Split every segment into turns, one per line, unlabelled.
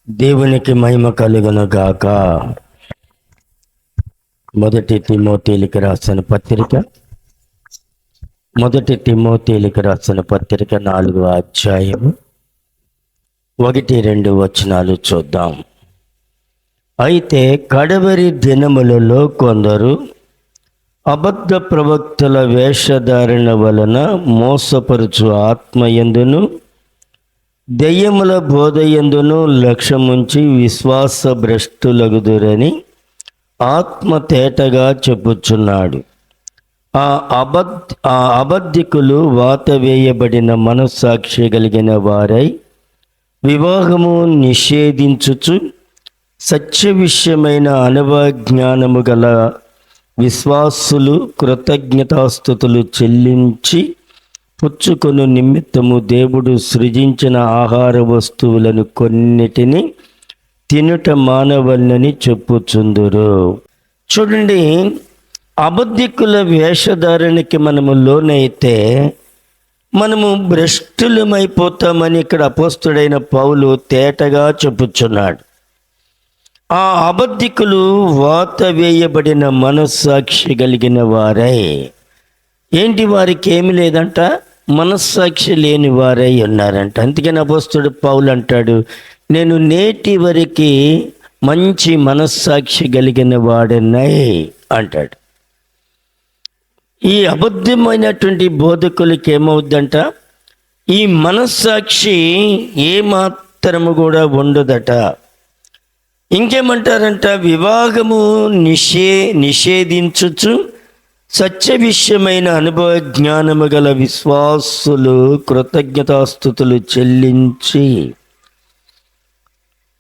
దేవునికి మహిమ కలుగును గాక. మొదటి తిమోతేయులకు రాసిన పత్రిక 4వ అధ్యాయము 1-2 వచనాలు చూద్దాం. అయితే కడవరి దినములలో కొందరు అబద్ధ ప్రవక్తల వేషధారణ వలన మోసపరుచు ఆత్మయందును దెయ్యముల బోధయందును లక్ష్యముంచి విశ్వాస భ్రష్టులగుదురని ఆత్మ తేటగా చెప్పుచున్నాడు. ఆ అబద్ధికులు వాత వేయబడిన మనస్సాక్షి కలిగిన వారై వివాహము నిషేధించుచు సత్య విషయమైన అనుభవజ్ఞానము గల విశ్వాసులు కృతజ్ఞతాస్తుతులు చెల్లించి పుచ్చుకొను నిమిత్తము దేవుడు సృజించిన ఆహార వస్తువులను కొన్నిటిని తినుట మానవల్లని చెప్పుచుందురు. చూడండి, అబద్ధికుల వేషధారణకి మనము లోనైతే మనము భ్రష్టులమైపోతామని ఇక్కడ అపోస్తుడైన పౌలు తేటగా చెప్పుచున్నాడు. ఆ అబద్ధికులు వాత వేయబడిన మనస్సాక్షి కలిగిన వారై, ఏంటి వారికి ఏమి లేదంట, మనస్సాక్షి లేని వారై ఉన్నారంట. అందుకని అపోస్తుడు పౌలు అంటాడు, నేను నేటి వరకు మంచి మనస్సాక్షి కలిగిన వాడనై అంటాడు. ఈ అబద్ధమైనటువంటి బోధకులకి ఏమవుద్దంట, ఈ మనస్సాక్షి ఏమాత్రము కూడా ఉండదట. ఇంకేమంటారంట, వివాహము నిషేధించుచు సత్య విషయమైన అనుభవ జ్ఞానము గల విశ్వాసులు కృతజ్ఞతాస్తుతులు చెల్లించి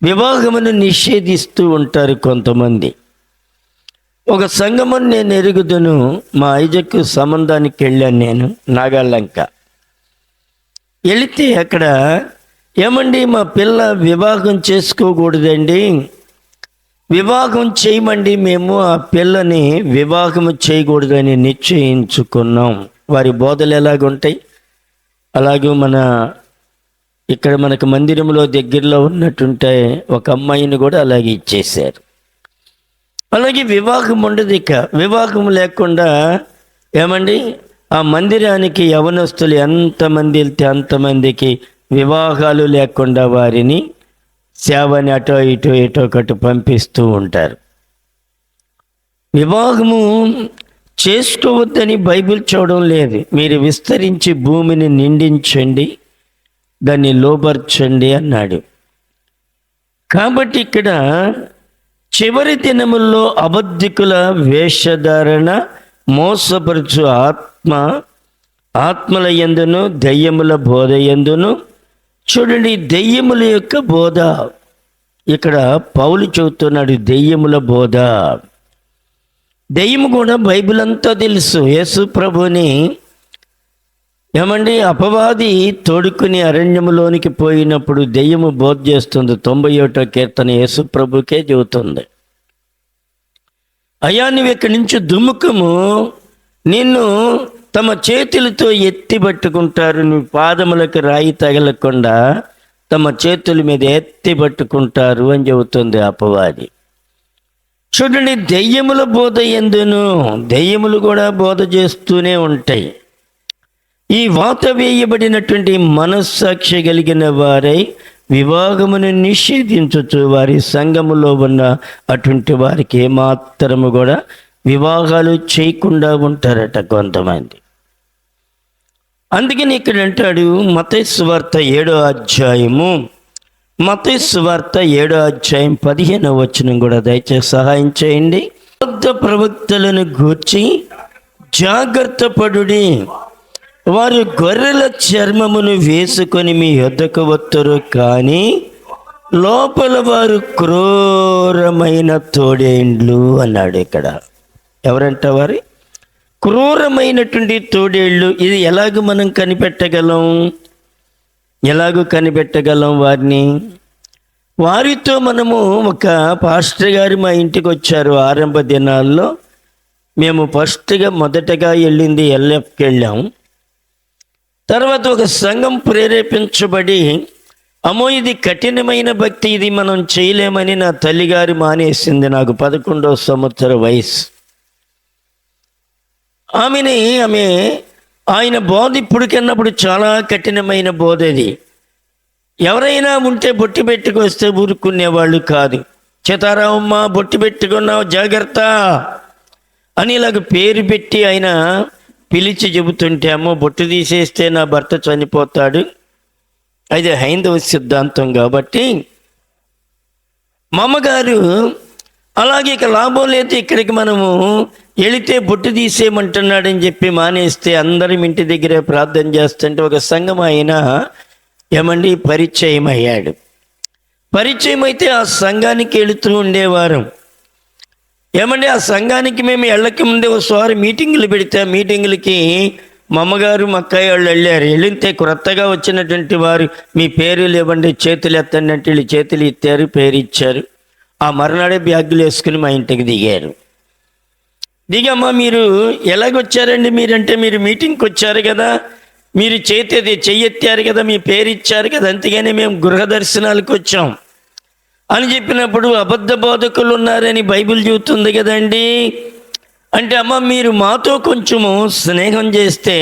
వివాహమును నిషేధిస్తూ ఉంటారు కొంతమంది. ఒక సంగమం నేను ఎరుగుదును, మా ఐజకు సంబంధానికి వెళ్ళాను నేను నాగాలంక. వెళితే అక్కడ ఏమండి మా పిల్ల వివాహం చేసుకోకూడదండి, వివాహం చేయమండి, మేము ఆ పిల్లని వివాహం చేయకూడదని నిశ్చయించుకున్నాం. వారి బోధలు ఎలాగుంటాయి అలాగే ఇక్కడ మనకు మందిరంలో దగ్గరలో ఉన్నట్టుంటే ఒక అమ్మాయిని కూడా అలాగే ఇచ్చేశారు. అలాగే వివాహం ఉండదు. ఇక వివాహం లేకుండా ఏమండి ఆ మందిరానికి యవనస్తులు ఎంతమంది వెళ్తే అంతమందికి వివాహాలు లేకుండా వారిని సేవని అటో ఇటో ఒకటి పంపిస్తూ ఉంటారు. వివాహము చేసుకోవద్దని బైబిల్ చూడడం లేదు. మీరు విస్తరించి భూమిని నిండించండి, దాన్ని లోపర్చండి అన్నాడు. కాబట్టి ఇక్కడ చివరి దినముల్లో అబద్ధికుల వేషధారణ మోసపరుచు ఆత్మల యందును దెయ్యముల బోధ యందును. చూడండి, దెయ్యముల యొక్క బోధ ఇక్కడ పౌలు చెబుతున్నాడు. దెయ్యముల బోధ, దెయ్యము కూడా బైబిల్ అంతా తెలుసు. యేసు ప్రభుని ఏమండి అపవాది తోడుకుని అరణ్యములోనికి పోయినప్పుడు దెయ్యము బోధ చేస్తుంది. 91వ కీర్తన యేసు ప్రభుకే చెబుతుంది, అయ్యా నువ్వు ఇక్కడి నుంచి దుముకము, నిన్ను తమ చేతులతో ఎత్తి పట్టుకుంటారు, నీ పాదములకు రాయి తగలకుండా తమ చేతుల మీద ఎత్తి పట్టుకుంటారు అని చెబుతుంది అపవాది. చూడండి, దెయ్యముల బోధ ఎందును, దెయ్యములు కూడా బోధ చేస్తూనే ఉంటాయి. ఈ వాత వేయబడినటువంటి మనస్సాక్షి కలిగిన వారై వివాహమును నిషేధించచ్చు. వారి సంఘములో ఉన్న అటువంటి వారికి ఏమాత్రము కూడా వివాహాలు చేయకుండా ఉంటారట కొంతమంది. అందుకని ఇక్కడ అంటాడు మత్తయి సువార్త 7వ అధ్యాయము 15వ వచనం కూడా దయచేసి సహాయం చేయండి. అబద్ధ ప్రవక్తలను గూర్చి జాగ్రత్త పడుడి, వారు గొర్రెల చర్మమును వేసుకొని మీ యొద్దకు వత్తరు, కానీ లోపల వారు క్రూరమైన తోడేండ్లు అన్నాడు. ఇక్కడ ఎవరంట వారు? క్రూరమైనటువంటి తోడేళ్ళు. ఇది ఎలాగ మనం కనిపెట్టగలం వారిని? వారితో మనము ఒక పాస్టర్ గారు మా ఇంటికి వచ్చారు ఆరంభ దినాల్లో. మేము మొదటగా వెళ్ళింది ఎల్ఎఫ్కి వెళ్ళాం. తర్వాత ఒక సంఘం ప్రేరేపించబడి అమ్మో ఇది కఠినమైన భక్తి, ఇది మనం చేయలేమని నా తల్లిగారు మానేసింది. నాకు 11వ సంవత్సర వయసు. ఆమె ఆయన బోధ ఇప్పుడుకన్నప్పుడు చాలా కఠినమైన బోధ అది. ఎవరైనా ఉంటే బొట్టి పెట్టుకొస్తే ఊరుకునేవాళ్ళు కాదు. చితారామమ్మ బొట్టి పెట్టుకున్నావు జాగ్రత్త అని ఇలాగ పేరు పెట్టి ఆయన పిలిచి చెబుతుంటే, అమ్మో బొట్టు తీసేస్తే నా భర్త చనిపోతాడు, అది హైందవ సిద్ధాంతం కాబట్టి మా అమ్మగారు అలాగే ఇక లాభం లేదు, ఇక్కడికి మనము వెళితే బొట్టు తీసేయమంటున్నాడని చెప్పి మానేస్తే అందరం ఇంటి దగ్గరే ప్రార్థన చేస్తుంటే ఒక సంఘం ఆయన పరిచయం అయ్యాడు. పరిచయం అయితే ఆ సంఘానికి వెళుతూ ఉండేవారం. ఆ సంఘానికి మేము వెళ్ళక ముందే ఒకసారి మీటింగులు పెడితే ఆ మీటింగులకి మా అమ్మగారు మా అక్కయ్య వాళ్ళు వెళ్ళారు. వెళితే క్రొత్తగా వచ్చినటువంటి వారు మీ పేర్లు ఇవ్వండి, చేతులు ఎత్తండి అంటే వీళ్ళు చేతులు ఎత్తారు, పేరు ఇచ్చారు. ఆ మరునాడే బ్యాగులు వేసుకుని మా ఇంటికి దిగారు. దిగమ్మా మీరు ఎలాగొచ్చారండి మీరంటే, మీరు మీటింగ్కి వచ్చారు కదా, మీరు చెయ్యెత్తారు కదా, మీ పేరు ఇచ్చారు కదా, అంతేగాని మేము గృహ దర్శనాలకు వచ్చాం అని చెప్పినప్పుడు అబద్ధ బోధకులు ఉన్నారని బైబిల్ చెబుతుంది కదండి. అంటే అమ్మ మీరు మాతో కొంచెము స్నేహం చేస్తే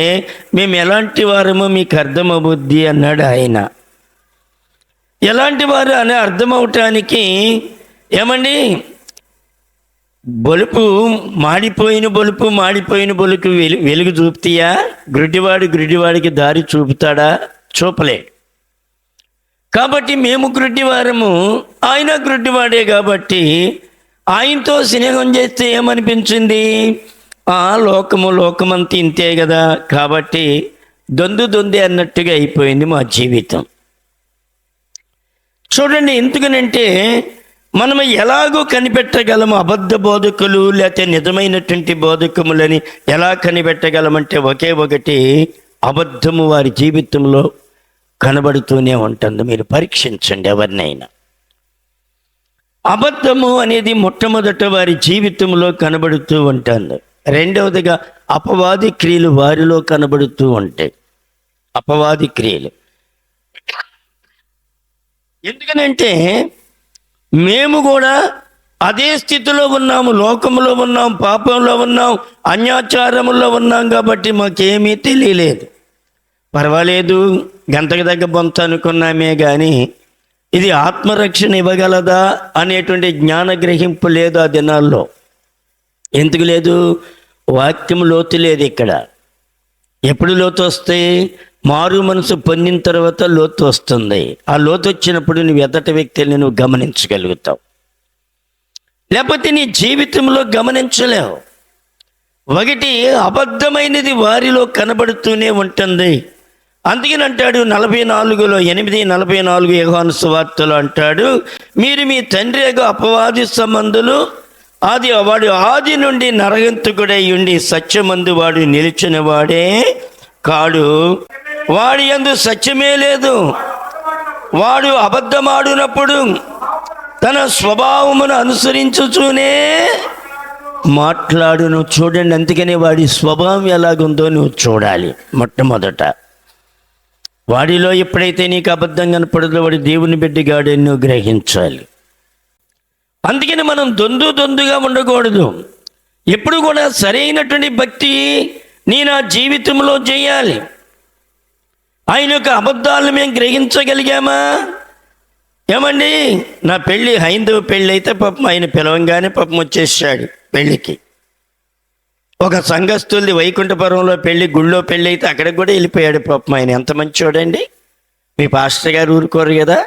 మేము ఎలాంటి వారమో మీకు అర్థమవుద్ది అన్నాడు ఆయన. ఎలాంటి వారు అని అర్థమవటానికి బొలుపు మాడిపోయిన బొలుపు వెలుగు చూపుతాయా? గుడ్డివాడికి దారి చూపుతాడా? చూపలేడు. కాబట్టి మేము గుడ్డివారము, ఆయన గుడ్డివాడే కాబట్టి ఆయనతో స్నేహం చేస్తే ఏమనిపించింది? లోకమంతా ఇంతే కదా, కాబట్టి దొందే అన్నట్టుగా అయిపోయింది మా జీవితం. చూడండి, ఎందుకనంటే మనం ఎలాగో కనిపెట్టగలము అబద్ధ బోధకులు లేకపోతే నిజమైనటువంటి బోధకములని ఎలా కనిపెట్టగలమంటే ఒకే ఒకటి, అబద్ధము వారి జీవితంలో కనబడుతూనే ఉంటుంది. మీరు పరీక్షించండి ఎవరినైనా. అబద్ధము అనేది మొట్టమొదట వారి జీవితంలో కనబడుతూ ఉంటుంది. రెండవదిగా అపవాది క్రియలు వారిలో కనబడుతూ ఉంటాయి. అపవాది క్రియలు ఎందుకనంటే మేము కూడా అదే స్థితిలో ఉన్నాము, లోకంలో ఉన్నాం, పాపంలో ఉన్నాం, అన్యాచారములో ఉన్నాం కాబట్టి మాకేమీ తెలియలేదు. పర్వాలేదు గంటకు దగ్గ బొంత అనుకున్నామే కానీ ఇది ఆత్మరక్షణ ఇవ్వగలదా అనేటువంటి జ్ఞాన గ్రహింపు లేదు ఆ దినాల్లో. ఎందుకు లేదు? వాక్యం లోతు లేదు ఇక్కడ. ఎప్పుడు లోతు వస్తాయి? మారు మనసు పొందిన తర్వాత లోతు వస్తుంది. ఆ లోతు వచ్చినప్పుడు నువ్వు ఎదటి వ్యక్తిని నువ్వు గమనించగలుగుతావు, లేకపోతే నీ జీవితంలో గమనించలేవు. ఒకటి అబద్ధమైనది వారిలో కనబడుతూనే ఉంటుంది. అందుకని అంటాడు 44:8-44 యోహాను సువార్తలో అంటాడు, మీరు మీ తండ్రి అపవాది సంబంధులు, వాడు ఆది నుండి నరహంతకుడై ఉండి సత్యమందు వాడు నిలిచిన వాడే కాడు, వాడి యందు సత్యమే లేదు. వాడు అబద్ధమాడినప్పుడు తన స్వభావమును అనుసరించుచూనే మాట్లాడును. చూడండి, అందుకనే వాడి స్వభావం ఎలాగుందో నువ్వు చూడాలి. మొట్టమొదట వాడిలో ఎప్పుడైతే నీకు అబద్ధం కనపడదో వాడి దేవుని బిడ్డగాడని నువ్వు గ్రహించాలి. అందుకని మనం దొందుగా ఉండకూడదు. ఎప్పుడు కూడా సరైనటువంటి భక్తి నా జీవితంలో చేయాలి. ఆయన యొక్క అబద్ధాలను మేము గ్రహించగలిగామా? నా పెళ్ళి హైందవ పెళ్ళి అయితే పాపం ఆయన పిలవంగానే పాపం వచ్చేసాడు పెళ్ళికి. ఒక సంఘస్థుల్ది వైకుంఠపురంలో పెళ్ళి, గుళ్ళో పెళ్ళి అయితే అక్కడికి కూడా వెళ్ళిపోయాడు పాపం ఆయన. ఎంత మంచివాడండి! మీ పాస్టర్ గారు ఊరుకోరు కదా,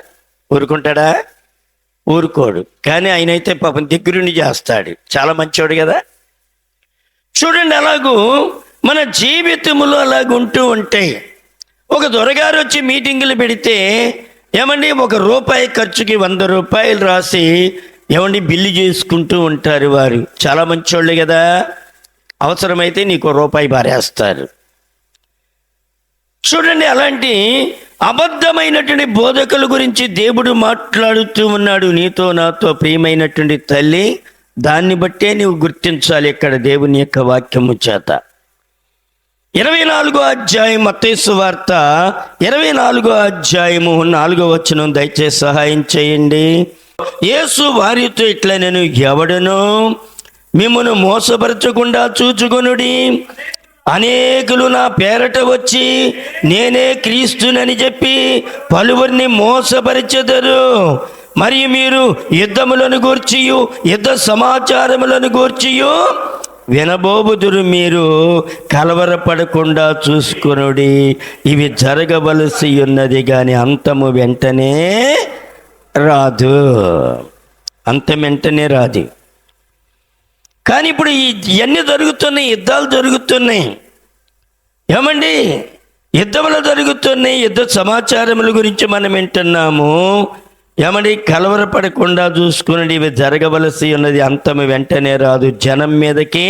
ఊరుకుంటాడా? ఊరుకోడు. కానీ ఆయన అయితే పాపం దగ్గరుండి చేస్తాడు. చాలా మంచివాడు కదా. చూడండి, అలాగూ మన జీవితంలో అలాగుంటూ ఉంటాయి. ఒక దొరగారు వచ్చి మీటింగులు పెడితే ₹1 ఖర్చుకి ₹100 రాసి బిల్లు చేసుకుంటూ ఉంటారు. వారు చాలా మంచోళ్ళు కదా. అవసరమైతే నీకు ₹1 పారేస్తారు. చూడండి, అలాంటి అబద్ధమైనటువంటి బోధకుల గురించి దేవుడు మాట్లాడుతూ ఉన్నాడు. నీతో నాతో ప్రియమైనటువంటి తల్లి, దాన్ని బట్టే నీవు గుర్తించాలి ఇక్కడ దేవుని యొక్క వాక్యము చేత. 24వ అధ్యాయం మత్తయి సువార్త 24వ అధ్యాయము 4వ వచనం దయచేసి సహాయం చేయండి. యేసు వారితో ఇట్లా, నేను ఎవడను మిమ్మును మోసపరచకుండా చూచుకొనుడి. అనేకులు నా పేరట వచ్చి నేనే క్రీస్తునని చెప్పి పలువురిని మోసపరిచెదరు. మరియు మీరు యుద్ధములను గూర్చియు యుద్ధ సమాచారములను గూర్చియు వినబోబుదురు. మీరు కలవరపడకుండా చూసుకొనుడి. ఇవి జరగవలసి ఉన్నది కానీ అంతము వెంటనే రాదు. అంతం వెంటనే రాదు. కానీ ఇప్పుడు ఇవన్నీ జరుగుతున్నాయి, యుద్ధాలు జరుగుతున్నాయి. ఏమండి, యుద్ధములు జరుగుతున్నాయి, యుద్ధ సమాచారముల గురించి మనం వింటున్నాము. ఏమండి, కలవరపడకుండా చూసుకుని ఇవి జరగవలసి ఉన్నది, అంతము వెంటనే రాదు. జనం మీదకి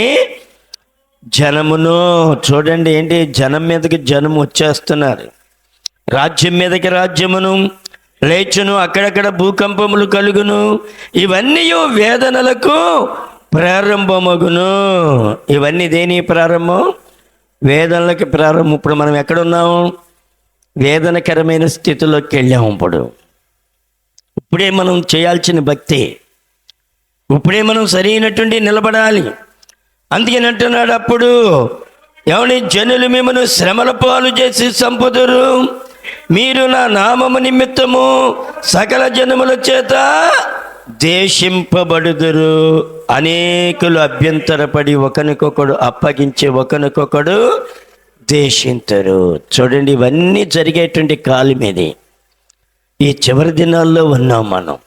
జనమును చూడండి, ఏంటి, జనం మీదకి జనం వచ్చేస్తున్నారు. రాజ్యం మీదకి రాజ్యమును లేచును, అక్కడక్కడ భూకంపములు కలుగును. ఇవన్నీ వేదనలకు ప్రారంభమగును. ఇవన్నీ దేని ప్రారంభం? వేదనలకి ప్రారంభం. ఇప్పుడు మనం ఎక్కడున్నాము? వేదనకరమైన స్థితిలోకి వెళ్ళాము. ఇప్పుడే మనం చేయాల్సిన భక్తి, ఇప్పుడే మనం సరైనటువంటి నిలబడాలి. అందుకని అంటున్నాడు, అప్పుడు ఎవని జనులు మిమ్మల్ని శ్రమల పాలు చేసి చంపుదురు. మీరు నా నామము నిమిత్తము సకల జనముల చేత దేశింపబడుదురు. అనేకులు అభ్యంతరపడి ఒకరికొకడు అప్పగించి ఒకరికొకడు దేశించరు. చూడండి, ఇవన్నీ జరిగేటువంటి కాలం ఇది. ఈ చివరి దినాల్లో ఉన్నాం మనం.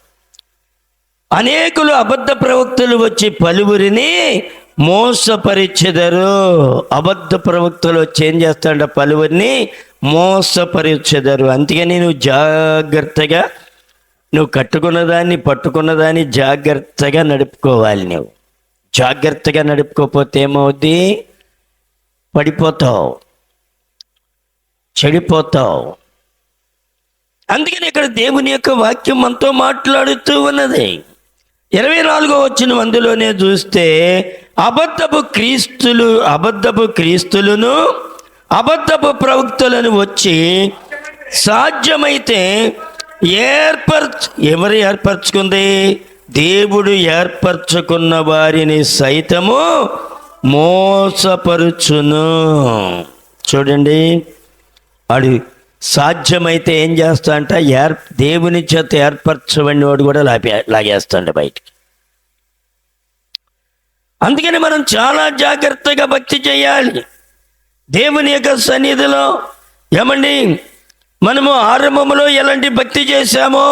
అనేకులు అబద్ధ ప్రవక్తలు వచ్చి పలువురిని మోసపరిచెదరు. అబద్ధ ప్రవక్తలు వచ్చి ఏం చేస్తాడ? పలువురిని మోసపరిచెదరు. అందుకని నువ్వు జాగ్రత్తగా, నువ్వు కట్టుకున్నదాన్ని పట్టుకున్నదాన్ని జాగ్రత్తగా నడుపుకోవాలి. నువ్వు జాగ్రత్తగా నడుపుకోకపోతే ఏమవుద్ది? పడిపోతావు, చెడిపోతావు. అందుకని ఇక్కడ దేవుని యొక్క వాక్యం మనతో మాట్లాడుతూ ఉన్నది. 24వ వచనం అందులోనే చూస్తే, అబద్ధపు క్రీస్తులను అబద్ధపు ప్రవక్తలను వచ్చి సాధ్యమైతే ఎవరు ఏర్పరచుకుంది? దేవుడు ఏర్పరచుకున్న వారిని సైతము మోసపరుచును. చూడండి, వాడు సాధ్యమైతే ఏం చేస్తా అంట? దేవుని చేత ఏర్పరచబడిన వాడు కూడా లాగేస్తాడు బయటికి. అందుకని మనం చాలా జాగ్రత్తగా భక్తి చేయాలి దేవుని యొక్క సన్నిధిలో. ఏమండి, మనము ఆరంభములో ఎలాంటి భక్తి చేశామో,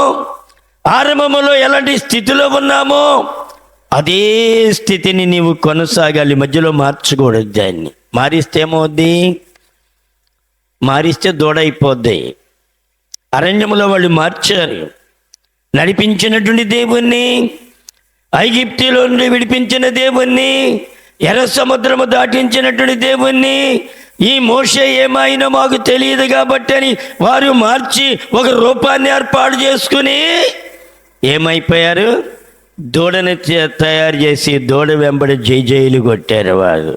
ఆరంభములో ఎలాంటి స్థితిలో ఉన్నామో అదే స్థితిని నీవు కొనసాగాలి. మధ్యలో మార్చకూడదు. దాన్ని మారిస్తే ఏమవుద్ది? మారిస్తే దూడైపోద్ది. అరణ్యములో వాళ్ళు మార్చారు. నడిపించినటువంటి దేవుణ్ణి, ఐగిప్తులో నుండి విడిపించిన దేవుణ్ణి, ఎర్ర సముద్రము దాటించినటువంటి దేవుణ్ణి, ఈ మోషే ఏమైనా మాకు తెలియదు కాబట్టి అని వారు మార్చి ఒక రూపాన్ని ఏర్పాటు చేసుకుని ఏమైపోయారు? దూడని తయారు చేసి దూడ వెంబడి జైలు కొట్టారు వారు.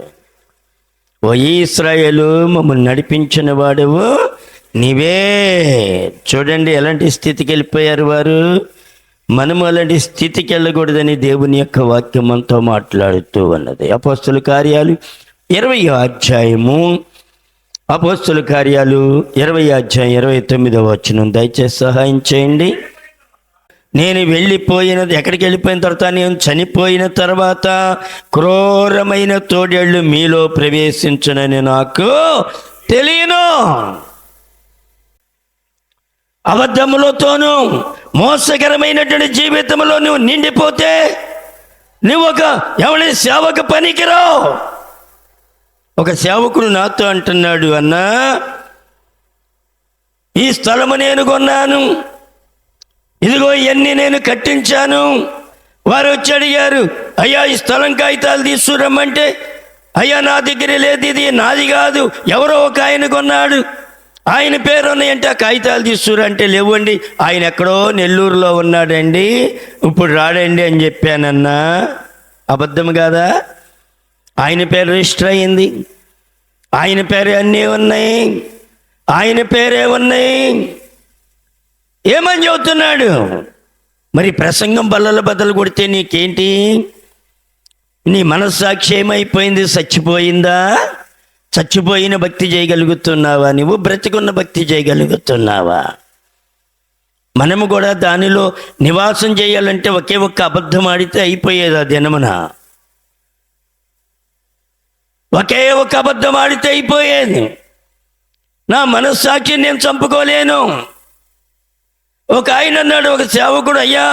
ఓ ఇశ్రాయేలు, మమ్మల్ని నడిపించిన వాడువు నీవే. చూడండి ఎలాంటి స్థితికి వెళ్ళిపోయారు వారు. మనము అలాంటి స్థితికి వెళ్ళకూడదని దేవుని యొక్క వాక్యం మనతో మాట్లాడుతూ ఉన్నది. అపోస్తుల కార్యాలు 20వ అధ్యాయము, అపోస్తుల కార్యాలు 20వ అధ్యాయం 29వ వచనం దయచేసి సహాయం చేయండి. నేను ఎక్కడికి వెళ్ళిపోయిన తర్వాత, నేను చనిపోయిన తర్వాత క్రూరమైన తోడేళ్ళు మీలో ప్రవేశించునని నాకు తెలియను. అబద్ధములతోనూ మోసకరమైనటువంటి జీవితంలో నువ్వు నిండిపోతే నువ్వు ఎవరి సేవక పనికిరావు. ఒక సేవకుడు నాతో అంటున్నాడు, అన్నా, ఈ స్థలము నేను కొన్నాను, ఇదిగో ఇవన్నీ నేను కట్టించాను. వారు వచ్చి అడిగారు, అయ్యా ఈ స్థలం కాగితాలు తీసుకురమ్మంటే, అయ్యా నా దగ్గర లేదు, ఇది నాది కాదు, ఎవరో ఒక ఆయన కొన్నాడు, ఆయన పేరు ఉన్నాయంటే ఆ కాగితాలు తీసుకురంటే లేవండి, ఆయన ఎక్కడో నెల్లూరులో ఉన్నాడండి, ఇప్పుడు రాడండి అని చెప్పానన్నా. అబద్ధం కాదా? ఆయన పేరు రిజిస్టర్ అయింది, ఆయన పేరే అన్నీ ఉన్నాయి, ఆయన పేరే ఉన్నాయి. ఏమని చెబుతున్నాడు? మరి ప్రసంగం బల్లల బద్దలు కొడితే నీకేంటి? నీ మనస్సాక్షి ఏమైపోయింది? చచ్చిపోయిందా? చచ్చిపోయిన భక్తి చేయగలుగుతున్నావా? నువ్వు బ్రతికున్న భక్తి చేయగలుగుతున్నావా? మనము కూడా దానిలో నివాసం చేయాలంటే ఒకే ఒక్క అబద్ధం ఆడితే అయిపోయేది. ఆ దినమున ఒకే ఒక్క అబద్ధం ఆడితే అయిపోయేది. నా మనస్సాక్షిని నేను చంపుకోలేను. ఒక ఆయన అన్నాడు, ఒక సేవకుడు, అయ్యా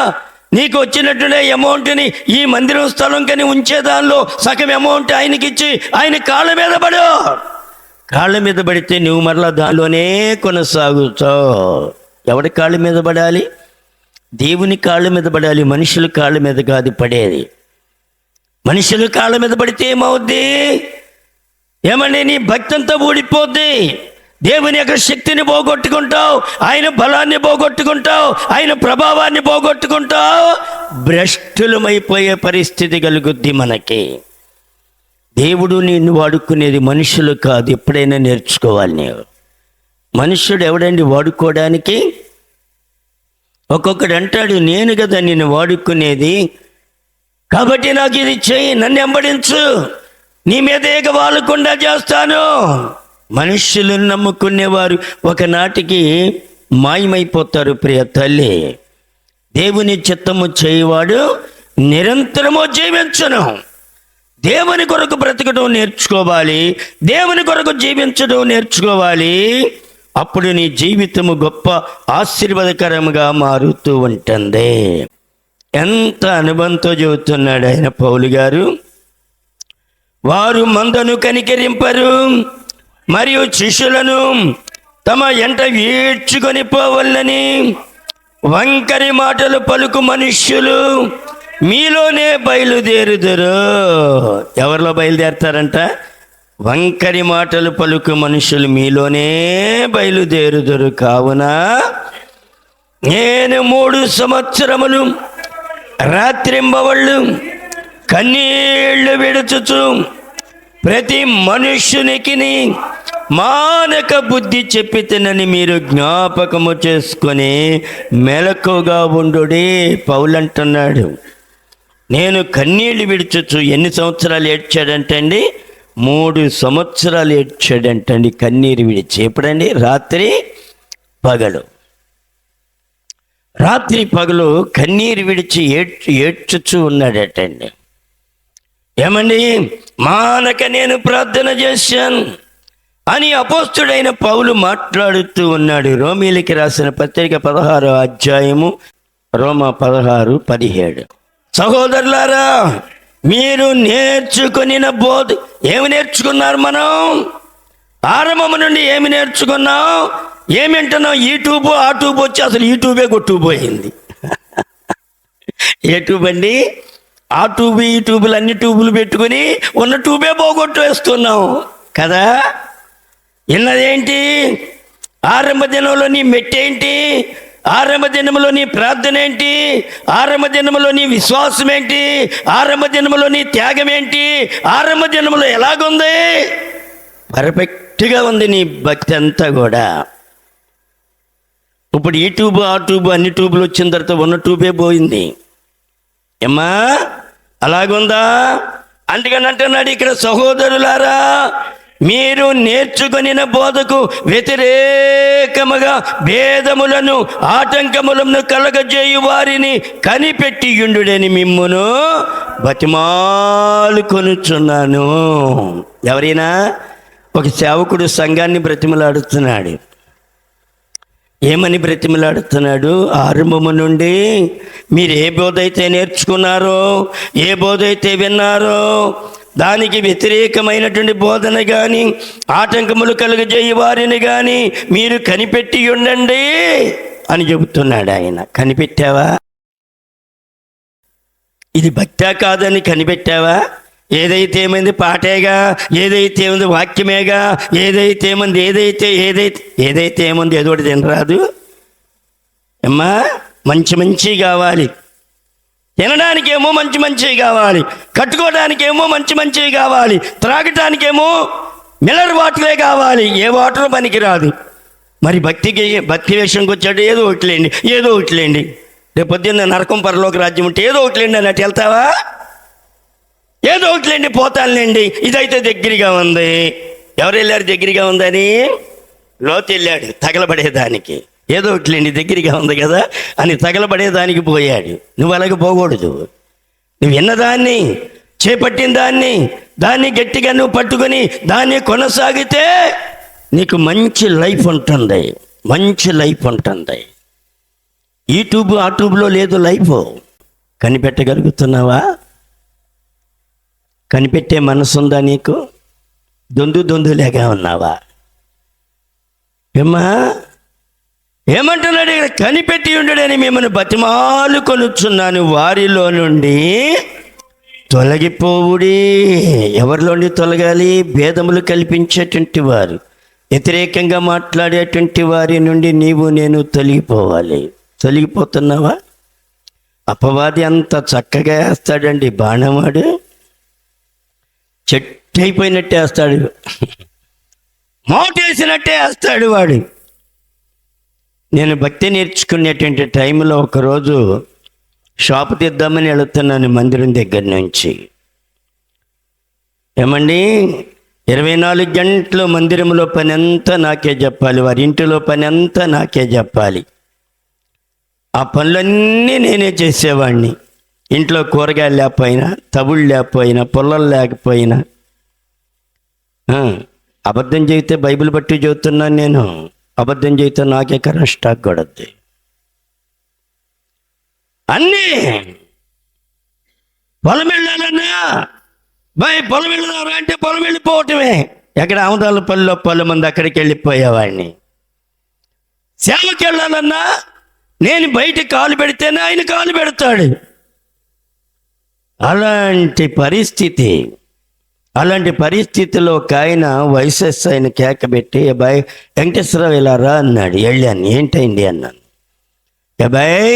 నీకు వచ్చినట్టునే అమౌంట్ని ఈ మందిరం స్థలం కని ఉంచే దానిలో సగం అమౌంట్ ఆయనకి ఇచ్చి ఆయన కాళ్ళ మీద పడు. కాళ్ళ మీద పడితే నువ్వు మరలా దానిలోనే కొనసాగుతావు. ఎవడి కాళ్ళ మీద పడాలి? దేవుని కాళ్ళ మీద పడాలి, మనుషుల కాళ్ళ మీద కాదు పడేది. మనుషుల కాళ్ళ మీద పడితే ఏమవుద్ది? ఏమండి, నీ భక్తి అంతా ఊడిపోద్ది. దేవుని యొక్క శక్తిని పోగొట్టుకుంటావు, ఆయన బలాన్ని పోగొట్టుకుంటావు, ఆయన ప్రభావాన్ని పోగొట్టుకుంటావు. భ్రష్టులమైపోయే పరిస్థితి కలుగుద్ది మనకి. దేవుడు నిన్ను వాడుకునేది మనుషులు కాదు. ఎప్పుడైనా నేర్చుకోవాలి నీవు. మనుష్యుడు ఎవడండి వాడుకోవడానికి? ఒక్కొక్కడు అంటాడు, నేను కదా నిన్ను వాడుకునేది, కాబట్టి నాకు ఇది చెయ్యి, నన్ను వెంబడించు, నీ మీద ఏక వాలకుండా చేస్తాను. మనుష్యులను నమ్ముకునేవారు ఒకనాటికి మాయమైపోతారు. ప్రియ తల్లి, దేవుని చిత్తము చేయవాడు నిరంతరము జీవించను. దేవుని కొరకు బ్రతకడం నేర్చుకోవాలి, దేవుని కొరకు జీవించడం నేర్చుకోవాలి. అప్పుడు నీ జీవితము గొప్ప ఆశీర్వాదకరంగా మారుతూ ఉంటుంది. ఎంత అనుభవంతో చెబుతున్నాడు ఆయన పౌలు గారు. వారు మందను కనికరింపరు, మరియు శిష్యులను తమ ఎంట ఈడ్చుకొని పోవల్లని వంకరి మాటలు పలుకు మనుష్యులు మీలోనే బయలుదేరుదరు. ఎవరిలో బయలుదేరుతారంట? వంకరి మాటలు పలుకు మనుషులు మీలోనే బయలుదేరుదరు. కావున నేను 3 సంవత్సరములు రాత్రింబవళ్ళు కన్నీళ్లు విడుచుచు ప్రతి మనుష్యునికి మానక బుద్ధి చెప్పి తినని మీరు జ్ఞాపకము చేసుకొని మెలకుగా ఉండుడి. పౌలు అంటున్నాడు, నేను కన్నీళ్లు విడుచుచు. ఎన్ని సంవత్సరాలు ఏడ్చాడంటే అండి? 3 సంవత్సరాలు ఏడ్చాడంటండి కన్నీరు విడిచి. ఎప్పుడండి? రాత్రి పగలు. రాత్రి పగలు కన్నీరు విడిచి ఏడ్చుచూ ఉన్నాడటండి. ఏమండి, మానక నేను ప్రార్థన చేశాను అని అపోస్తుడైన పౌలు మాట్లాడుతూ ఉన్నాడు. రోమీలకి రాసిన పత్రిక 16వ అధ్యాయము, రోమా 16:17. సహోదరులారా, మీరు నేర్చుకొనిన బోధ. ఏమి నేర్చుకున్నారు మనం? ఆరంభము నుండి ఏమి నేర్చుకున్నాం? ఏమి వింటున్నాం? యూట్యూబ్ ఆ ట్యూబ్ వచ్చి అసలు యూట్యూబే కొట్టుకుపోయింది. ఏ ట్యూబ్ అండి? ఆ ట్యూబ్ ఈ ట్యూబులు అన్ని ట్యూబులు పెట్టుకుని ఉన్న ట్యూబే పోగొట్టు వేస్తున్నాం కదా. ఇన్నదేంటి? ఆరంభ దినంలో నీ మెట్టేంటి? ఆరంభ దినములో నీ ప్రార్థన ఏంటి? ఆరంభ దినములో నీ విశ్వాసం ఏంటి? ఆరంభ దినములో నీ త్యాగం ఏంటి? ఆరంభ దినములో ఎలాగుంది? పర్ఫెక్ట్గా ఉంది నీ భక్తి అంతా కూడా. ఇప్పుడు ఈ ట్యూబ్ ఆ ట్యూబ్ అన్ని ట్యూబులు వచ్చిన తర్వాత ఉన్న ట్యూబే పోయింది. ఏమ్మా, అలాగుందా? అందుకని అంటున్నాడు ఇక్కడ, సహోదరులారా, మీరు నేర్చుకొనిన బోధకు వ్యతిరేకముగా భేదములను ఆటంకములను కలగజేయు వారిని కనిపెట్టియుండుడని మిమ్మును బతిమాలుకొనుచున్నాను. ఎవరైనా ఒక సేవకుడు సంఘాన్ని బ్రతిమలాడుతున్నాడు. ఏమని బ్రతిమలాడుతున్నాడు? ఆరంభము నుండి మీరు ఏ బోధ అయితే నేర్చుకున్నారో, ఏ బోధ అయితే విన్నారో, దానికి వ్యతిరేకమైనటువంటి బోధన కానీ ఆటంకములు కలుగజేయ వారిని కానీ మీరు కనిపెట్టి ఉండండి అని చెబుతున్నాడు ఆయన. కనిపెట్టావా? ఇది భక్త్యా కాదని కనిపెట్టావా? ఏదైతే ఏమైంది పాటేగా, ఏదైతే ఏముంది వాక్యమేగా, ఏదైతే ఏముంది ఏదైతే ఏముంది ఏదో ఒకటి తినరాదు. అమ్మా, మంచి కావాలి, తినడానికేమో మంచి కావాలి, కట్టుకోవడానికేమో మంచి కావాలి, త్రాగటానికేమో మిల్లర్ వాటరే కావాలి, ఏ వాటర్ పనికిరాదు. మరి భక్తి విషయంకి వచ్చాడు, ఏదో ఒకటిలేండి రేపు పొద్దున్న నరకం పరలోక రాజ్యం ఉంటే ఏదో ఒకటిలేండి అన్నట్టు వెళ్తావా? ఏదో ఒకటిలేండి పోతానులేండి, ఇదైతే దగ్గరగా ఉంది. ఎవరు వెళ్ళారు దగ్గరగా ఉందని? లోతు వెళ్ళాడు తగలబడేదానికి. ఏదో ఒకటిలేండి దగ్గరగా ఉంది కదా అని తగలబడేదానికి పోయాడు. నువ్వు అలాగే పోకూడదు. నువ్వు విన్నదాన్ని, చేపట్టిన దాన్ని గట్టిగా నువ్వు పట్టుకొని దాన్ని కొనసాగితే నీకు మంచి లైఫ్ ఉంటుంది. ఈ ట్యూబ్ ఆ ట్యూబ్లో లేదు లైఫ్. కనిపెట్టగలుగుతున్నావా? కనిపెట్టే మనసు ఉందా నీకు? దొందులేగా ఉన్నావా? ఏమంటున్నాడు ఇక్కడ? కనిపెట్టి ఉండడని మిమ్మల్ని బతిమాలు కొనుచున్నాను, వారిలో నుండి తొలగిపోవుడి. ఎవరిలో నుండి తొలగాలి? భేదములు కల్పించేటువంటి వారు, వ్యతిరేకంగా మాట్లాడేటువంటి వారి నుండి నీవు నేను తొలగిపోవాలి. తొలగిపోతున్నావా? అపవాది అంత చక్కగా వేస్తాడండి బాణవాడు. చెట్టు అయిపోయినట్టే వేస్తాడు, మోటేసినట్టే వేస్తాడు వాడు. నేను భక్తి నేర్చుకునేటువంటి టైంలో ఒకరోజు షాపు తీద్దామని వెళుతున్నాను మందిరం దగ్గర నుంచి. 24 గంటలు మందిరంలో పని అంతా నాకే చెప్పాలి, వారి ఇంటిలో పని అంతా నాకే చెప్పాలి. ఆ పనులన్నీ నేనే చేసేవాడిని. ఇంట్లో కూరగాయలు లేకపోయినా, తవుళ్ళు లేకపోయినా, పొలాలు లేకపోయినా. అబద్ధం చెబితే బైబిల్ బట్టి చెబుతున్నాను నేను. అబద్ధం చెబితే నాకే కరెంట్ స్టాక్ కొడద్ది. అన్నీ పొలం వెళ్ళాలన్నా పొలం వెళ్ళినారా అంటే పొలం వెళ్ళిపోవటమే. ఎక్కడ ఆముదాల పల్లెలో పొలం మంది అక్కడికి వెళ్ళిపోయేవాడిని. సేవకి వెళ్ళాలన్నా నేను బయట కాలు పెడితేనే ఆయన కాలు పెడతాడు. అలాంటి పరిస్థితిలో ఒక ఆయన వైఎస్ఎస్ ఆయన కేకబెట్టి, అబ్బాయి వెంకటేశ్వరరావు ఇలా రా అన్నాడు. వెళ్ళాను. ఏంటైంది అన్నాను. అబ్బాయి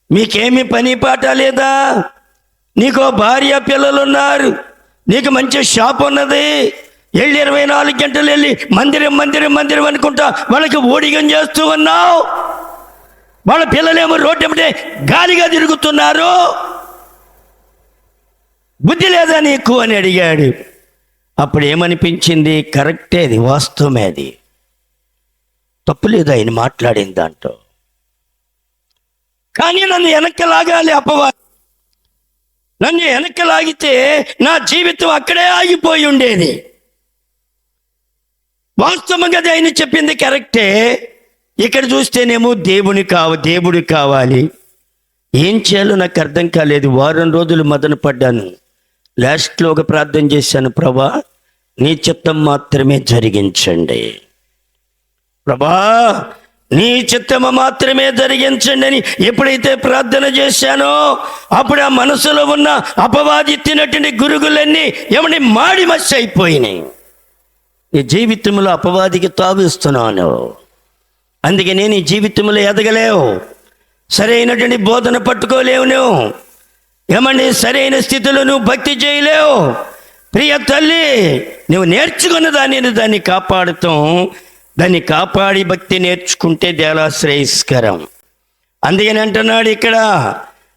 మీకేమీ పని పాట లేదా? నీకో భార్య పిల్లలు ఉన్నారు, నీకు మంచి షాప్ ఉన్నది, వెళ్ళి 24 గంటలు వెళ్ళి మందిరం అనుకుంటా వాళ్ళకి ఊడిగం చేస్తూ ఉన్నావు. వాళ్ళ పిల్లలేమో రోడ్డు ఏమిటే గాలిగా తిరుగుతున్నారు. బుద్ధి లేదా నీకు అని అడిగాడు. అప్పుడు ఏమనిపించింది? కరెక్టే, అది వాస్తవమే, అది తప్పులేదు ఆయన మాట్లాడిన దాంట్లో. కానీ నన్ను వెనక్కి లాగాలి అపవాది. నన్ను వెనక్కి లాగితే నా జీవితం అక్కడే ఆగిపోయి ఉండేది. వాస్తవంగా ఆయన చెప్పింది కరెక్టే. ఇక్కడ చూస్తేనేమో దేవుడు కావాలి. ఏం చేయాలో నాకు అర్థం కాలేదు. వారం రోజులు మదన పడ్డాను. లాస్ట్లో ఒక ప్రార్థన చేశాను, ప్రభా నీ చిత్తం మాత్రమే జరిగించండి, ప్రభా నీ చిత్తము మాత్రమే జరిగించండి అని ఎప్పుడైతే ప్రార్థన చేశానో అప్పుడు ఆ మనసులో ఉన్న అపవాది తిన్నటువంటి గురుగులన్నీ మాడి మసి అయిపోయినాయి. ఈ జీవితంలో అపవాదికి తావిస్తున్నాను. అందుకని నీ జీవితంలో ఎదగలేవు, సరైనటువంటి బోధన పట్టుకోలేవు, నువ్వు సరైన స్థితిలో నువ్వు భక్తి చేయలేవు. ప్రియ తల్లి, నువ్వు నేర్చుకున్న దాన్ని కాపాడుతాం. దాన్ని కాపాడి భక్తి నేర్చుకుంటే చాలా శ్రేయస్కరం. అందుకని అంటున్నాడు ఇక్కడ,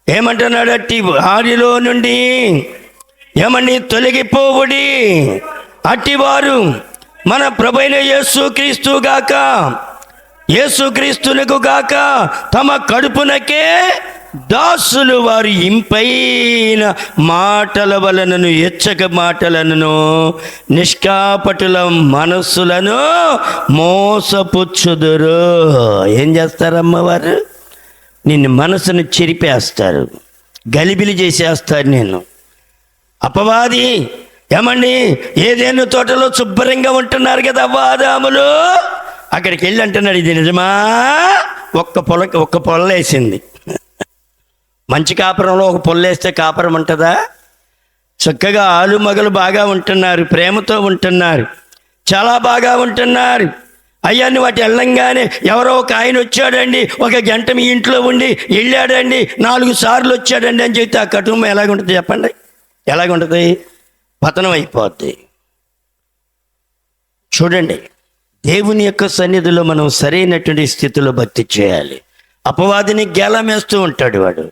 ఏమంటున్నాడు? అట్టి వారిలో నుండి తొలగిపోవుడి. అట్టివారు మన ప్రభువైన యేసుక్రీస్తునకు గాక తమ కడుపునకే దాసులు, వారు ఇంపైన మాటల వలనను ఎచ్చక మాటలను నిష్కాపటుల మనస్సులను మోసపుచ్చుదురు. ఏం చేస్తారమ్మ వారు? నిన్ను మనసును చెరిపేస్తారు, గలిబిలి చేసేస్తారు. నేను అపవాది ఏదైనా తోటలో శుభ్రంగా ఉంటున్నారు కదా అవ్వాదాములు, అక్కడికి వెళ్ళి అంటున్నాడు, ఇది నిజమా? ఒక్క పొల్లేసింది. మంచి కాపురంలో ఒక పొల్లేస్తే కాపురం ఉంటుందా? చక్కగా ఆలు మగలు బాగా ఉంటున్నారు, ప్రేమతో ఉంటున్నారు, చాలా బాగా ఉంటున్నారు. అయ్యాన్ని వాటి వెళ్ళంగానే ఎవరో ఒక ఆయన వచ్చాడండి, ఒక గంట మీ ఇంట్లో ఉండి వెళ్ళాడండి, 4 సార్లు వచ్చాడండి అని చెప్తే ఆ కుటుంబం ఎలాగుంటుంది చెప్పండి? ఎలాగుంటుంది? పతనం అయిపోద్ది. చూడండి, దేవుని యొక్క సన్నిధిలో మనం సరైనటువంటి స్థితిలో భక్తి చేయాలి. అపవాదిని గేలమేస్తూ ఉంటాడు. వాడు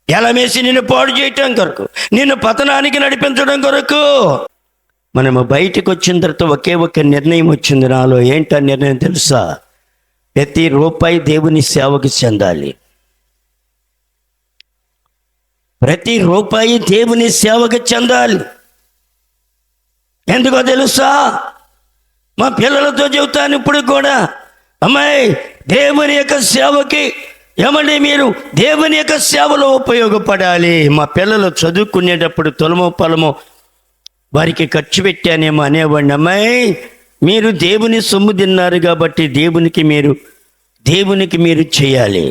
గేలమేసి నిన్ను పాడు చేయటం కొరకు, నిన్ను పతనానికి నడిపించడం కొరకు. మనము బయటకు వచ్చిన తర్వాత ఒకే ఒక నిర్ణయం వచ్చింది నాలో. ఏంటా నిర్ణయం తెలుసా? ప్రతి రూపాయి దేవుని సేవకు చెందాలి. ప్రతి రూపాయి దేవుని సేవకు చెందాలి. ఎందుకో తెలుసా? మా పిల్లలతో చెబుతాను ఇప్పుడు కూడా, అమ్మాయి దేవుని యొక్క సేవకి ఏమండి మీరు దేవుని యొక్క సేవలో ఉపయోగపడాలి. మా పిల్లలు చదువుకునేటప్పుడు తులమో పొలమో వారికి ఖర్చు పెట్టానేమో అనేవాడిని. అమ్మాయి మీరు దేవుని సొమ్ము తిన్నారు కాబట్టి దేవునికి మీరు చేయాలి.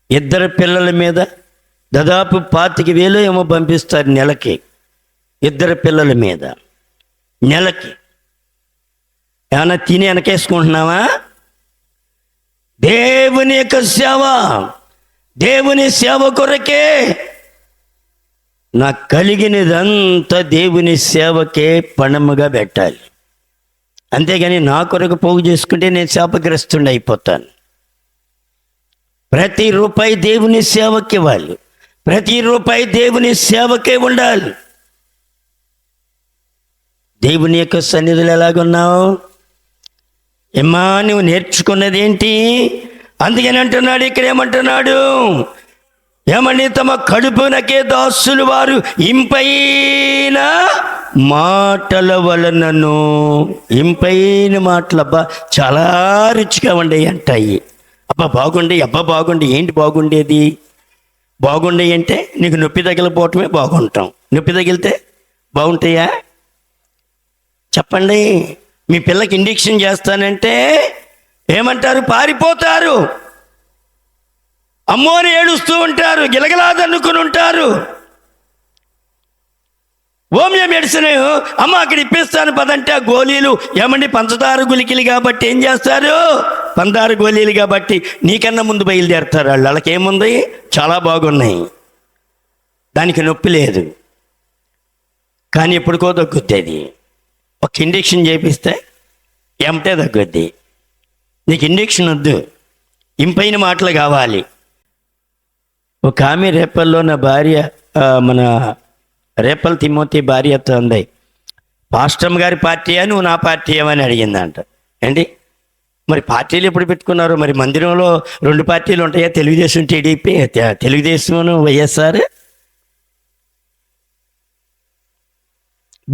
ఇద్దరు పిల్లల మీద దాదాపు 25,000 ఏమో పంపిస్తారు నెలకి. ఇద్దరు పిల్లల మీద నెలకి ఏమన్నా తిని వెనకేసుకుంటున్నావా? దేవుని యొక్క సేవ, దేవుని సేవ కొరకే నాకు కలిగినదంతా దేవుని సేవకే పణముగా పెట్టాలి. అంతేగాని నా కొరకు పోగు చేసుకుంటే నేను శాపగ్రస్తుడిని అయిపోతాను. ప్రతి రూపాయి దేవుని సేవకి ఇవ్వాలి. ప్రతి రూపాయి దేవుని సేవకే ఉండాలి. దేవుని యొక్క సన్నిధిలో ఎలాగున్నావు? ఏమ్మా నువ్వు నేర్చుకున్నది ఏంటి? అందుకని అంటున్నాడు, ఇక్కడ ఏమంటున్నాడు? ఏమని? తమ కడుపునకే దాసులు వారు ఇంపైన మాటల వలనను. ఇంపైన మాటలు అబ్బా చాలా రుచిగా ఉండేవి అంటాయి. అబ్బా బాగుండే. ఏంటి బాగుండేది? బాగుండే అంటే నీకు నొప్పి తగిలిపోవటమే బాగుంటాం. నొప్పి తగిలితే బాగుంటాయా? చెప్పండి. మీ పిల్లకి ఇంజెక్షన్ చేస్తానంటే ఏమంటారు? పారిపోతారు. అమ్మోని ఏడుస్తూ ఉంటారు, గిలగిలాదన్నుకుని ఉంటారు. హోమియో మెడిసిన్ అమ్మ అక్కడ ఇప్పిస్తాను పదంటే ఆ గోళీలు ఏమండి పంచదార గులికిలు కాబట్టి ఏం చేస్తారు? పంచదార గోళీలు కాబట్టి నీకన్నా ముందు బయలుదేరుతారు వాళ్ళు. వాళ్ళకేముంది? చాలా బాగున్నాయి, దానికి నొప్పి లేదు, కానీ ఎప్పుడుకో తగ్గుద్ది. అది ఒక ఇంజెక్షన్ చేపిస్తే ఏమిటే తగ్గుద్ది. నీకు ఇంజెక్షన్ వద్దు, ఇంపైన మాటలు కావాలి. ఒక ఆమె రేపల్లో నా భార్య, మన రేపల్ తిమోతి భార్యతో అంది, పాస్టమ్ గారి పార్టీయా నువ్వు నా పార్టీ ఏమని అడిగిందంట. ఏంటి మరి పార్టీలు ఎప్పుడు పెట్టుకున్నారు? మరి మందిరంలో 2 పార్టీలు ఉంటాయా? తెలుగుదేశం టీడీపీ, తెలుగుదేశం వైఎస్ఆర్.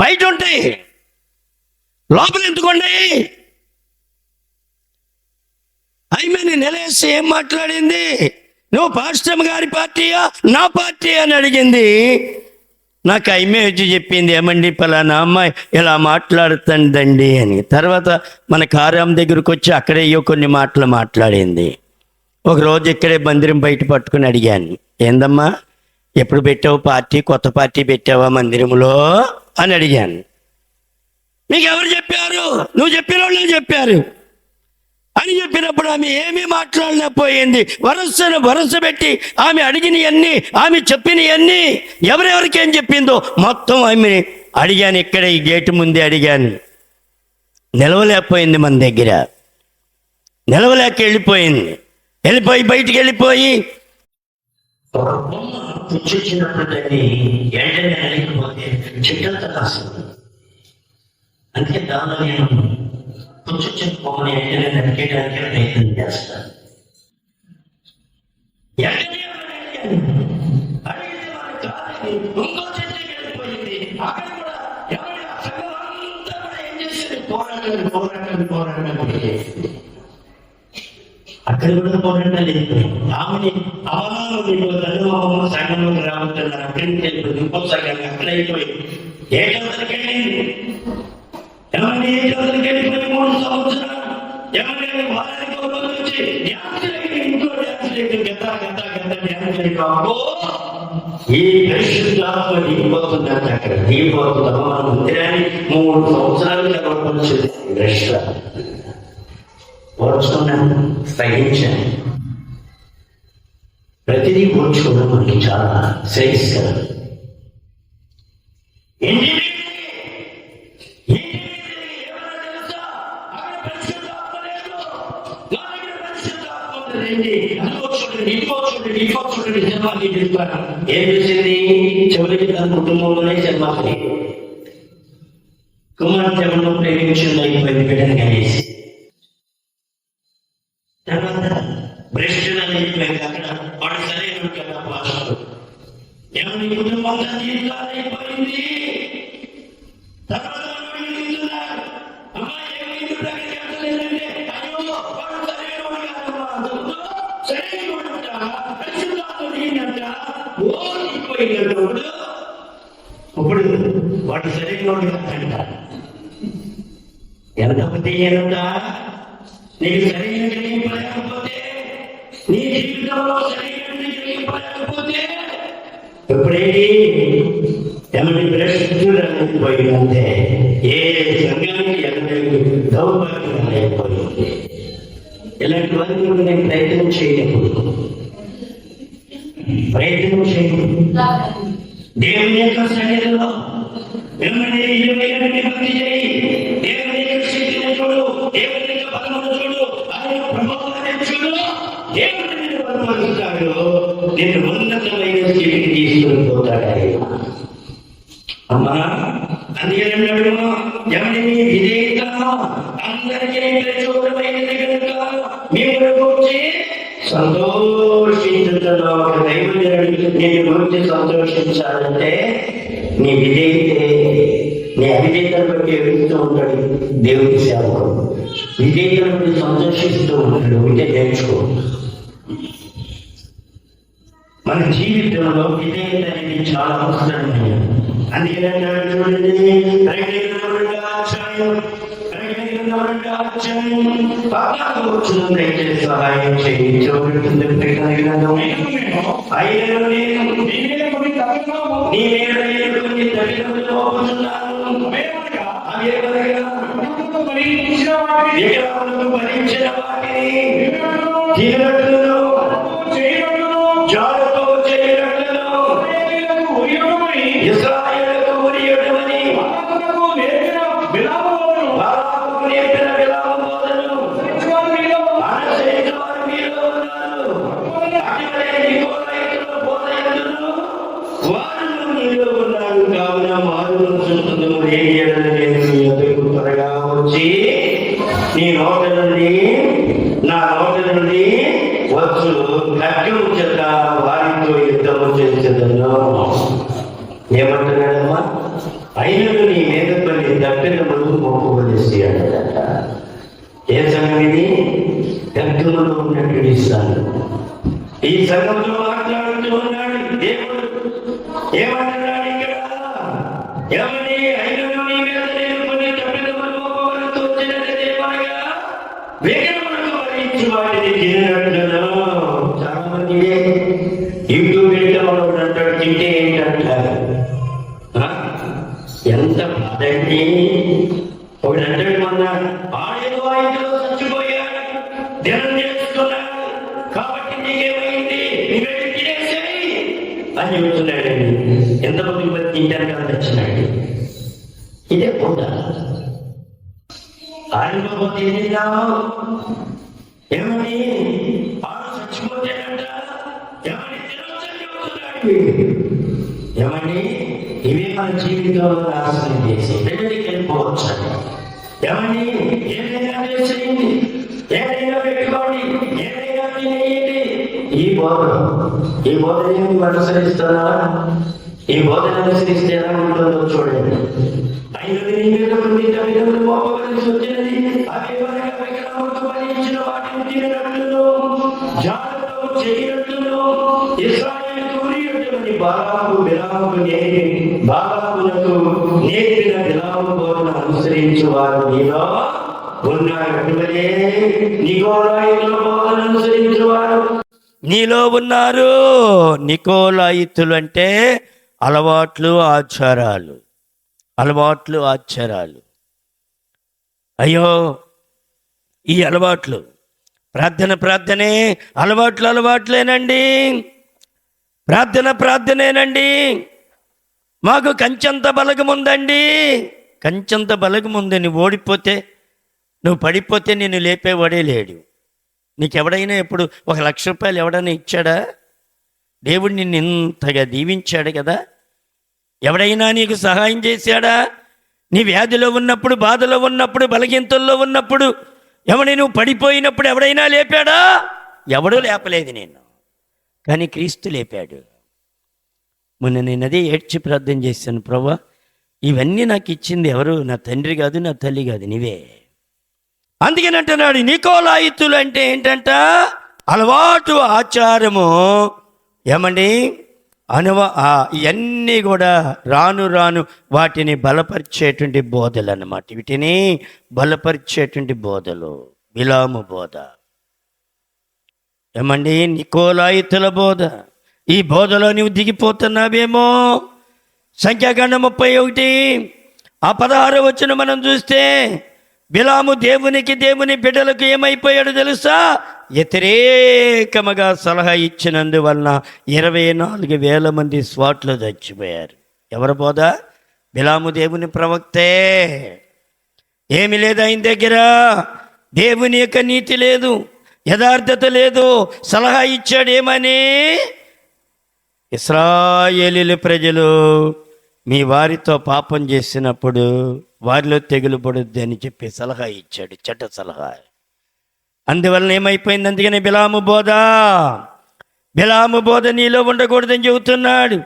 బయట ఉంటాయి, లోపల ఎందుకోండి. ఆమెని నిలేసి ఏం మాట్లాడింది? నువ్వు పాస్టమ్ గారి పార్టీయా నా పార్టీ అని అడిగింది. నాకు ఆమె వచ్చి చెప్పింది, ఏమండి పలానా అమ్మాయి ఇలా మాట్లాడుతుందండి అని. తర్వాత మన కారాం దగ్గరకు వచ్చి అక్కడే కొన్ని మాటలు మాట్లాడింది. ఒకరోజు ఇక్కడే మందిరం బయట పట్టుకుని అడిగాను, ఏందమ్మా ఎప్పుడు పెట్టావు పార్టీ? కొత్త పార్టీ పెట్టావా మందిరంలో అని అడిగాను. మీకు ఎవరు చెప్పారు? నువ్వు చెప్పిన వాళ్ళు చెప్పారు అని చెప్పినప్పుడు ఆమె ఏమీ మాట్లాడలేకపోయింది. వరస పెట్టి ఆమె అడిగినవన్నీ, ఆమె చెప్పినవన్నీ ఎవరెవరికేం చెప్పిందో మొత్తం ఆమె అడిగాను. ఇక్కడ ఈ గేటు ముందే అడిగాను. నిలవలేకపోయింది, మన దగ్గర నిలవలేక వెళ్ళిపోయి బయటికి వెళ్ళిపోయి అంతే. దానిలో నేను పుచ్చుచ్చిన బొమ్మని వెంటనే నరికేయడానికి ప్రయత్నం చేస్తాను. అక్కడ కూడా పోరాటాలు వెళ్ళిపోయింది. ఆమెని అవమానం సంఘంలోకి రాబోతున్నారు. అక్కడికి వెళ్ళిపోయింది, ఇంకో సంఘానికి అక్కడ అయిపోయింది. ఏకవతలకి వెళ్ళింది. ఏమన్నా ఏకవతలకి వెళ్ళిపోయి 3 సంవత్సరాలు ఏమన్నా వారానికి ఒక రోజు వచ్చి డ్యాన్స్ చేయడం, ఇంకో డ్యాన్స్ చేయడం, గత డ్యాన్స్ చేయడం. ఈ పరిశుద్ధాత్మ దిగిపోతుందంటే అక్కడ దిగిపోతుంది. మన మందిరాన్ని 3 సంవత్సరాలు కలవచ్చింది. ఓర్చుకున్నాను, సహించాను. ప్రతిదీ ఓర్చుకోవడం మనకి చాలా శ్రేయస్కరం. సినిమాకి చూస్తాను. ఏం చూసింది? చివరికి తన కుటుంబంలోనే సినిమాకి కుమార్తె ప్రేమించింది, అయిపోయింది బిడ్డను కలిసి. తర్వాత భ్రష్టులని అయిపోయింది. అక్కడ వాడు సరైన కదా పాస్టర్, ఎవరి కుటుంబంలో జీవితాలు అయిపోయింది. తర్వాత ఇప్పుడు వాడు సరైన అంట. ఎంతమంది ఎంత నీకు సరైన గ్రహింపలేకపోతే, నీ జీవితంలో సరైన గ్రహింపలేకపోతే ఎప్పుడేంటి ఏమంటే భ్రష్టులైపోయిందంటే ఏ సంఘానికి ఎనలేవు, దౌర్భాగ్యం అయిపోయింది. ఇలాంటి వారికి నేను ప్రయత్నం చేయకూడదు. దేవుని యొక్క సన్నిధిలో మిమ్మల్ని 20 గంటలు భక్తి చేయి. దేవుని యొక్క శక్తిని చూడు, దేవుని యొక్క బలమును చూడు, ఆయన ప్రభావాన్ని చూడు. దేవుడు నిన్ను బలపరుస్తాడు, నిన్ను ఉన్నతమైన స్థితికి తీసుకుని పోతాడు ఆయన. అమ్మా అందుకేనన్నాడు, ఎవరి విధేయత అందరికీ ప్రచోదమైనది కనుక మీరు వచ్చి సంతోషించుతున్న ఒక దైవజనుడు నేను గురించి సంతోషించాలంటే నీ విధేయతే. నీ అవిధేయతను బట్టి ఎదుగుతూ ఉంటాడు దేవుడి సేవకుడు, విధేయతను బట్టి సంతోషిస్తూ ఉంటాడు. విధే నేర్చుకో. మన జీవితంలో విధేయత అనేది చాలా అవసరమైనది. అందుకనే చూడండి, దయచేసి సహాయం చేయించు. భరించిన వాటిని జాగ్రత్త చేయనట్లను ఇశ్రాయేలుకు ఉరియడమని నేర్పిన బిలాము బోధను అనుసరించు వారు మీలో ఉన్నారు. అటువలే నికోలాయితుల బోధ యందును వారు మీలో ఉన్నారు. కావున మారు మనసును లేని యెడల నేను మీ యొద్దకు త్వరగా వచ్చి నీ నోట నుండి నా నోట నుండి వచ్చు ఖడ్గము చేత వారితో యుద్ధము చేసేదను. ఏమంటున్నాడమ్మా? అయినను నీ మీద కొన్ని దప్పినములు మోపవలసి అన్నదట. ఏ సంఘం ఇది? ఖడ్గములో ఉన్నట్టు ఇస్తాను. ఈ సంఘంతో మాట్లాడుతూ ఉన్నాడు దేవుడు. ఏమంటున్నాడు ఇక్కడ? ఏమని? అయినను నీ మీద నేను కొన్ని దప్పినములు మోపవలసి వచ్చినది దేవనగా వేగములకు వరించి వాటిని తినట్లను. చాలా మంది యూట్యూబ్ పెట్టమని అంటాడు, తింటే ఏంటంటారు. ఎంత బాధండి. ఒకటి అంటాడు, మొన్న ఆడేదో ఆయనలో చచ్చిపోయాడు, ధ్యానం చేస్తున్నాడు, కాబట్టి నీకేమైంది, నువ్వే తినేసేయి అని చెబుతున్నాడండి. ఎంతమంది మంది తింటారు కదా తెచ్చినాడు. ఇదే పోతా ఆడిపోతే తిన్నావు. ఏమని? ఆడు చచ్చిపోతాడంట, ఏమని తినొచ్చని చెబుతున్నాడు. ఏమని? ఇవే మన జీవితంలో నాశనం చేసి బిడ్డకి వెళ్ళిపోవచ్చు. ఏమని? ఏదైనా చేసేయండి, ఏదైనా పెట్టుకోండి, ఏదైనా తినేయండి. ఈ బోధన అనుసరిస్తారా? ఈ బోధన అనుసరిస్తే ఎలా ఉంటుందో చూడండి. అయినది నీ మీద కొన్ని దప్పినములు మోపవలసి వచ్చినది. అదేవనగా విగ్రహములకు బలించిన వాటిని తిననట్లును జాగ్రత్త చేయనట్లును ఇశ్రాయేలుకు ఉరియడమని బాలాకునకు నేర్పిన బిలాము బోధన అనుసరించు వారు నీలో ఉన్నారు. అటువలే నికోలాయితుల బోధన అనుసరించు వారు నీలో ఉన్నారు. నికోలాయితులు అంటే అలవాట్లు ఆచారాలు. అయ్యో ఈ అలవాట్లు, ప్రార్థనే అలవాట్లేనండి. ప్రార్థనేనండి. మాకు కంచెంత బలగముందండి. కంచెంత బలగముంది. నువ్వు ఓడిపోతే, నువ్వు పడిపోతే నిన్ను లేపేవాడే లేడు. నీకెవడైనా ఎప్పుడు 1,00,000 రూపాయలు ఎవడైనా ఇచ్చాడా? దేవుడు నిన్ను ఇంతగా దీవించాడు కదా, ఎవడైనా నీకు సహాయం చేశాడా? నీ వ్యాధిలో ఉన్నప్పుడు, బాధలో ఉన్నప్పుడు, బలహీనతల్లో ఉన్నప్పుడు, ఎవడి నువ్వు పడిపోయినప్పుడు ఎవడైనా లేపాడా? ఎవడూ లేపలేదు నేను, కానీ క్రీస్తు లేపాడు. మొన్న నేను అదే ఏడ్చి ప్రార్థన చేశాను, ప్రభువా ఇవన్నీ నాకు ఇచ్చింది ఎవరు? నా తండ్రి కాదు, నా తల్లి కాదు, నీవే. అందుకని అంటున్నాడు, నికోలాయితులు అంటే ఏంటంట? అలవాటు, ఆచారము, ఏమండి ఇవన్నీ కూడా రాను రాను వాటిని బలపరిచేటువంటి బోధలు అన్నమాట. వీటిని బలపరిచేటువంటి బోధలు, బిలాము బోధ, ఏమండి నికోలాయితుల బోధ. ఈ బోధలో నువ్వు దిగిపోతున్నావేమో. సంఖ్యాకాండం 31 16 వచనం మనం చూస్తే, బిలాము దేవుని బిడ్డలకు ఏమైపోయాడు తెలుసా? వ్యతిరేకముగా సలహా ఇచ్చినందువలన 24,000 మంది స్వాట్లో చచ్చిపోయారు. ఎవరి బోధ? బిలాము దేవుని ప్రవక్తే. ఏమి లేదు ఆయన దగ్గర, దేవుని యొక్క నీతి లేదు, యథార్థత లేదు. సలహా ఇచ్చాడు ఏమని? ఇశ్రాయేలీయుల ప్రజలు మీ వారితో పాపం చేసినప్పుడు వారిలో తెగులు పడుద్ది అని చెప్పి సలహా ఇచ్చాడు, చెడ్డ సలహా. అందువలన ఏమైపోయింది? అందుకని బిలాము బోధ నీలో ఉండకూడదని చెబుతున్నాడు.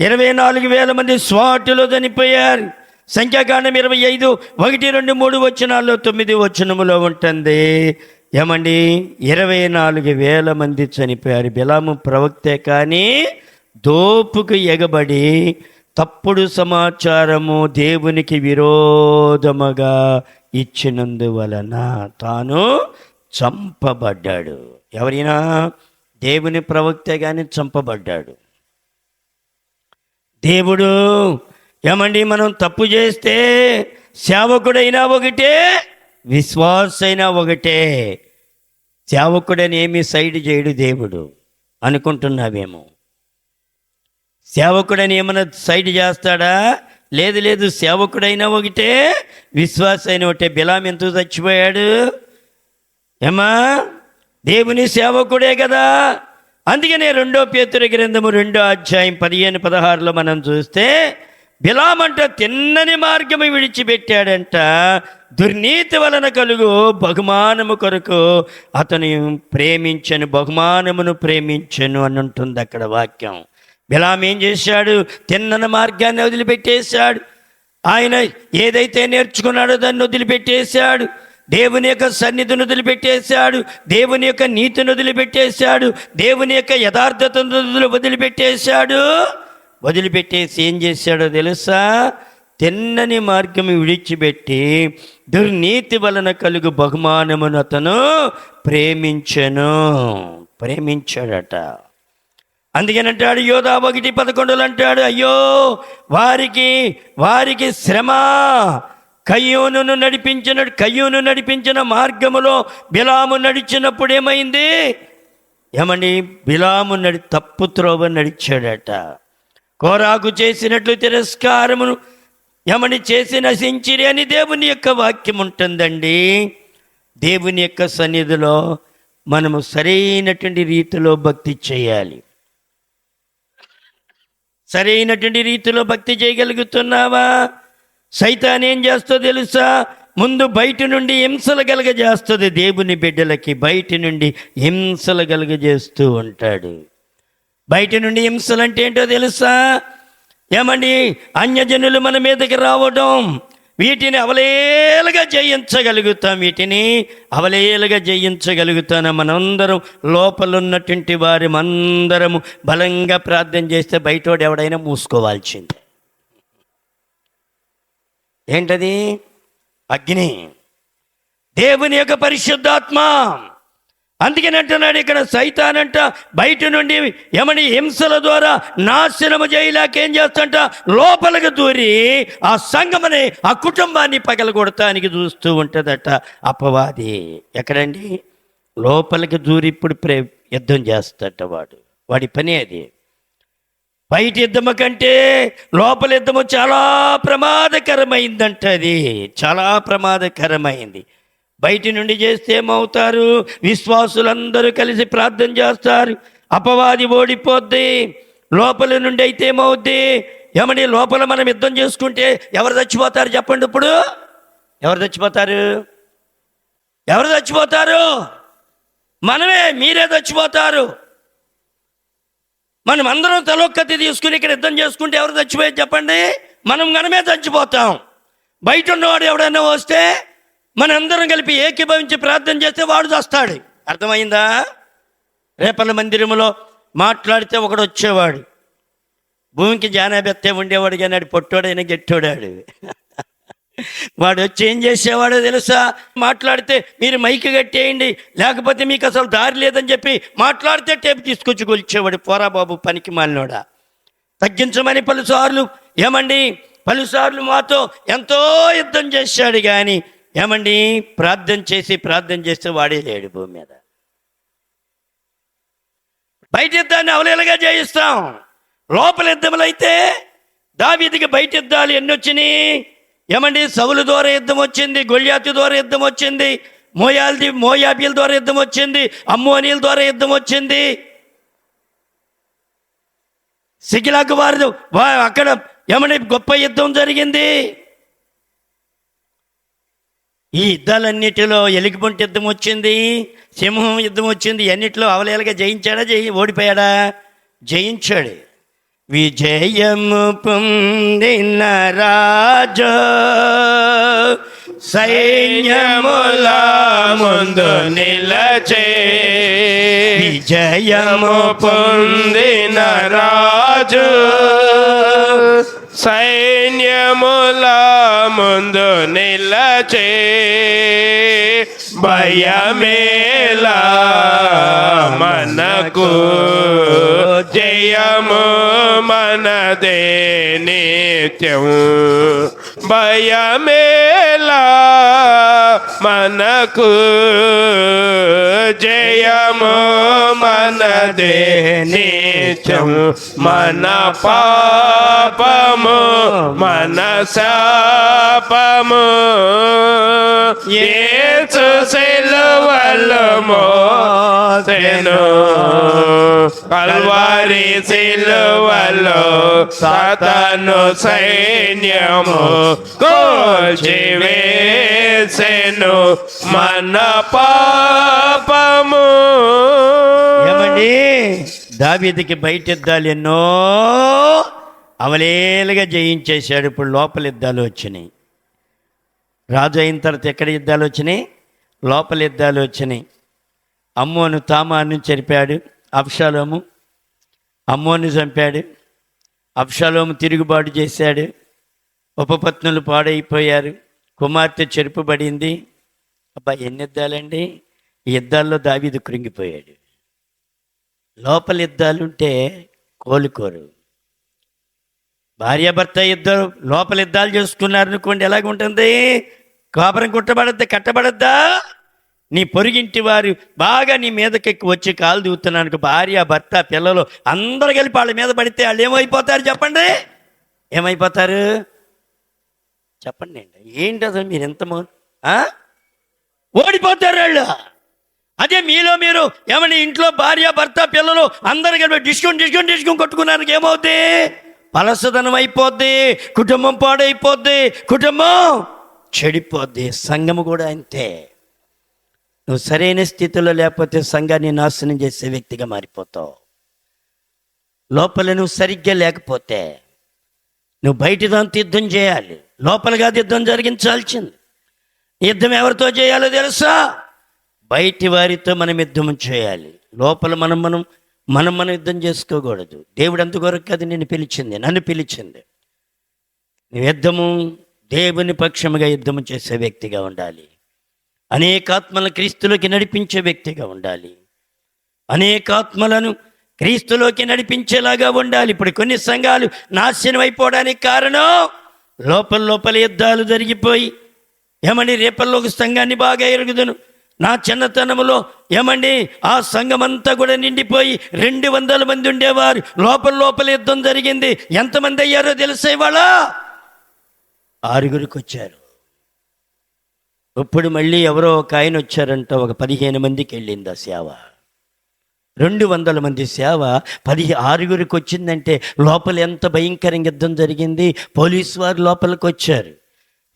24,000 మంది స్వాటులో చనిపోయారు. సంఖ్యాకాండం 25 1, 2, 3 వచనాల్లో 9 వచనములో ఉంటుంది. ఏమండి 24,000 మంది చనిపోయారు. బిలాము ప్రవక్తే, కానీ దోపుకు ఎగబడి తప్పుడు సమాచారము దేవునికి విరోధముగా ఇచ్చినందువలన తాను చంపబడ్డాడు. ఎవరైనా దేవుని ప్రవక్తే కానీ చంపబడ్డాడు. దేవుడు ఏమండి మనం తప్పు చేస్తే సేవకుడైనా ఒకటే, విశ్వాసైనా ఒకటే. సేవకుడని ఏమీ సైడ్ చేయడు దేవుడు అనుకుంటున్నావేమో. సేవకుడని ఏమైనా సైడ్ చేస్తాడా? లేదు, సేవకుడైనా ఒకటే, విశ్వాస అయిన ఒకటే. బిలాము ఎందుకు చచ్చిపోయాడు? ఏమా దేవుని సేవకుడే కదా. అందుకనే 2 పేతురు గ్రంథము 2వ అధ్యాయం 15, 16లో మనం చూస్తే, బిలామంట తిన్నని మార్గము విడిచిపెట్టాడంట, దుర్నీతి వలన కలుగు బహుమానము కొరకు అతను ప్రేమించను, బహుమానమును ప్రేమించను అని ఉంటుంది అక్కడ వాక్యం. బిలాము ఏం చేశాడు? తిన్నని మార్గాన్ని వదిలిపెట్టేశాడు. ఆయన ఏదైతే నేర్చుకున్నాడో దాన్ని వదిలిపెట్టేశాడు. దేవుని యొక్క సన్నిధిని వదిలిపెట్టేశాడు, దేవుని యొక్క నీతిని వదిలిపెట్టేశాడు, దేవుని యొక్క యథార్థతను వదిలిపెట్టేసి ఏం చేశాడో తెలుసా? తిన్నని మార్గం విడిచిపెట్టి దుర్నీతి వలన కలుగు బహుమానమును అతను ప్రేమించాడట. అందుకనంటాడు యోధా 1:11 అంటాడు, అయ్యో వారికి శ్రమ. కయ్యూను నడిపించిన మార్గములో బిలాము నడిచినప్పుడు ఏమైంది? ఏమండి బిలాము తప్పు త్రోవ నడిచాడట. కోరాకు చేసినట్లు తిరస్కారమును ఏమని చేసి నశించిరి అని దేవుని యొక్క వాక్యం ఉంటుందండి. దేవుని యొక్క సన్నిధిలో మనము సరైనటువంటి రీతిలో భక్తి చేయాలి. సరైనటువంటి రీతిలో భక్తి చేయగలుగుతున్నావా? సైతాన్ ఏం చేస్తో తెలుసా? ముందు బయట నుండి హింసలు కలగజేస్తుంది. దేవుని బిడ్డలకి బయట నుండి హింసలు కలగజేస్తూ ఉంటాడు. బయట నుండి హింసలు అంటే ఏంటో తెలుసా? ఏమండి అన్యజనులు మన మీదకి రావడం, వీటిని అవలేలుగా జయించగలుగుతాం. మనందరం లోపల ఉన్నటువంటి వారి అందరము బలంగా ప్రార్థన చేస్తే బయటోడు ఎవడైనా మూసుకోవాల్సిందే. ఏంటది? అగ్ని, దేవుని యొక్క పరిశుద్ధాత్మ. అందుకని అంటున్నాడు ఇక్కడ, సైతానంట బయట నుండి ఏమని హింసల ద్వారా నాశనము చేయలేక ఏం చేస్తంట, లోపలికి దూరి ఆ సంఘమని, ఆ కుటుంబాన్ని పగలగొడటానికి చూస్తూ ఉంటుందట అపవాది. ఎక్కడండి? లోపలికి దూరి ఇప్పుడు యుద్ధం చేస్తాట వాడి పని అది. బయట యుద్ధము కంటే లోపల యుద్ధము చాలా ప్రమాదకరమైందంట. అది చాలా ప్రమాదకరమైంది. బయట నుండి చేస్తే ఏమవుతారు? విశ్వాసులందరూ కలిసి ప్రార్థన చేస్తారు. అపవాది ఓడిపోద్ది. లోపల నుండి అయితే ఏమవుద్ది? ఏమని లోపల మనం యుద్ధం చేసుకుంటే ఎవరు చచ్చిపోతారు చెప్పండి? ఇప్పుడు ఎవరు చచ్చిపోతారు? ఎవరు చచ్చిపోతారు? మనమే. మీరే చచ్చిపోతారు. మనం అందరం తలొక్కతి తీసుకుని ఇక్కడ యుద్ధం చేసుకుంటే ఎవరు చచ్చిపోయేది చెప్పండి? మనమే చచ్చిపోతాం. బయట ఉన్నవాడు ఎవడైనా వస్తే మనందరం కలిపి ఏకీభవించి ప్రార్థన చేస్తే వాడు చస్తాడు. అర్థమైందా? రేపల్ల మందిరంలో మాట్లాడితే ఒకడు వచ్చేవాడు, భూమికి జానాబెత్తే ఉండేవాడు, కానీ వాడు పొట్టోడైనా గెట్టోడాడు. వాడు వచ్చి ఏం చేసేవాడో తెలుసా? మాట్లాడితే మీరు మైకి కట్టేయండి, లేకపోతే మీకు అసలు దారి లేదని చెప్పి మాట్లాడితే టేపు తీసుకొచ్చి కొలిచేవాడు. పోరా బాబు పనికి మాలినోడా, తగ్గించమని పలుసార్లు మాతో ఎంతో యుద్ధం చేశాడు. కానీ ప్రార్థన చేస్తే వాడే లేడు భూమి మీద. బయట యుద్ధాన్ని అవలేలుగా జయిస్తాం. లోపల యుద్ధములు అయితే దావీదుకి బయట యుద్ధాలు ఎన్ని వచ్చినాయి? సౌలు ద్వారా యుద్ధం వచ్చింది, గొల్యాతు ద్వారా యుద్ధం వచ్చింది, మోయాబీల ద్వారా యుద్ధం వచ్చింది, అమ్మోనీల ద్వారా యుద్ధం వచ్చింది, సిగిలాకు వారు అక్కడ గొప్ప యుద్ధం జరిగింది. ఈ యుద్ధాలన్నిటిలో ఎలిగిపొంటి యుద్ధం వచ్చింది, సింహం యుద్ధం వచ్చింది. అన్నిటిలో అవలేలుగా జయించాడా? ఓడిపోయాడా? జయించాడు. విజయము పొందిన రాజు సైన్యముల ముందు నిలచే. విజయము పొందిన రాజు సైన్యముల ముందు నిలచే. భయమేలా మనకు, జయము మనదే నిత్యం. భయమేలా మనకు, జయము మనదే నిత్యం. మన పాపము మన శాపము యేసు సిలువలో మోసెను. కల్వారి సిలువలో సాతాను సైన్యము కూల్చివేసెను మన పాపము. దావీదుకి బయట యుద్ధాలు ఎన్నో అవలేలుగా జయించేశాడు. ఇప్పుడు లోపల యుద్ధాలు వచ్చినాయి. రాజు అయిన తర్వాత ఎక్కడ యుద్ధాలు వచ్చినాయి? లోపల యుద్ధాలు వచ్చినాయి. అమ్మోను తామారును చెరిపాడు. అబ్షాలోము అమ్మోను చంపాడు. అబ్షాలోము తిరుగుబాటు చేశాడు. ఉపపత్నులు పాడైపోయారు. కుమార్తె చెరుపుబడింది. అబ్బా, ఎన్ని యుద్ధాలండి! ఈ యుద్ధాల్లో దావీదు కృంగిపోయాడు. లోపల యుద్ధాలుంటే కోలుకోరు. భార్యాభర్త ఇద్దరు లోపల యుద్ధాలు చేసుకున్నారనుకోండి, ఎలాగుంటుంది? కాపురం కట్టబడద్దా? నీ పొరుగింటి వారు బాగా నీ మీదకెక్కి వచ్చి కాలు దూతున్నాను, భార్య భర్త పిల్లలు అందరు కలిపి వాళ్ళ మీద పడితే వాళ్ళు ఏమైపోతారు చెప్పండి? ఏమైపోతారు చెప్పండి అండి. ఏంటి అసలు మీరు ఎంత ఓడిపోతారు వాళ్ళు. అదే మీలో మీరు ఇంట్లో భార్య భర్త పిల్లలు అందరు కలిపి డిస్కౌంట్ కొట్టుకున్నానికి ఏమవుద్ది? పలసదనం అయిపోద్ది, కుటుంబం పాడైపోద్ది, కుటుంబం చెడిపోద్ది. సంఘము కూడా అంతే. నువ్వు సరైన స్థితిలో లేకపోతే సంఘాన్ని నాశనం చేసే వ్యక్తిగా మారిపోతావు. లోపల నువ్వు సరిగ్గా లేకపోతే నువ్వు బయట దాంతో యుద్ధం చేయాలి, లోపలగా యుద్ధం జరిగించాల్సింది. యుద్ధం ఎవరితో చేయాలో తెలుసా? బయటి వారితో మనం యుద్ధం చేయాలి. లోపల మనం యుద్ధం చేసుకోకూడదు. దేవుడు అంతకొరకు అది నన్ను పిలిచింది. నువ్వు యుద్ధము దేవుని పక్షముగా యుద్ధము చేసే వ్యక్తిగా ఉండాలి. అనేక ఆత్మలను క్రీస్తులోకి నడిపించే వ్యక్తిగా ఉండాలి. అనేక ఆత్మలను క్రీస్తులోకి నడిపించేలాగా ఉండాలి. ఇప్పుడు కొన్ని సంఘాలు నాశనం అయిపోవడానికి కారణం లోపల యుద్ధాలు జరిగిపోయి. రేపల్లో ఒక సంఘాన్ని బాగా ఎరుగుదును. నా చిన్నతనంలో ఆ సంఘమంతా కూడా నిండిపోయి 200 మంది ఉండేవారు. లోపల యుద్ధం జరిగింది. ఎంతమంది అయ్యారో తెలిసే వాళ్ళ 6 వచ్చారు. ఇప్పుడు మళ్ళీ ఎవరో ఒక ఆయన వచ్చారంట, ఒక 15 మందికి వెళ్ళింది ఆ సేవ. 200 మంది సేవ 6గురికి వచ్చిందంటే లోపల ఎంత భయంకరంగా యుద్ధం జరిగింది. పోలీసు వారు లోపలికి వచ్చారు,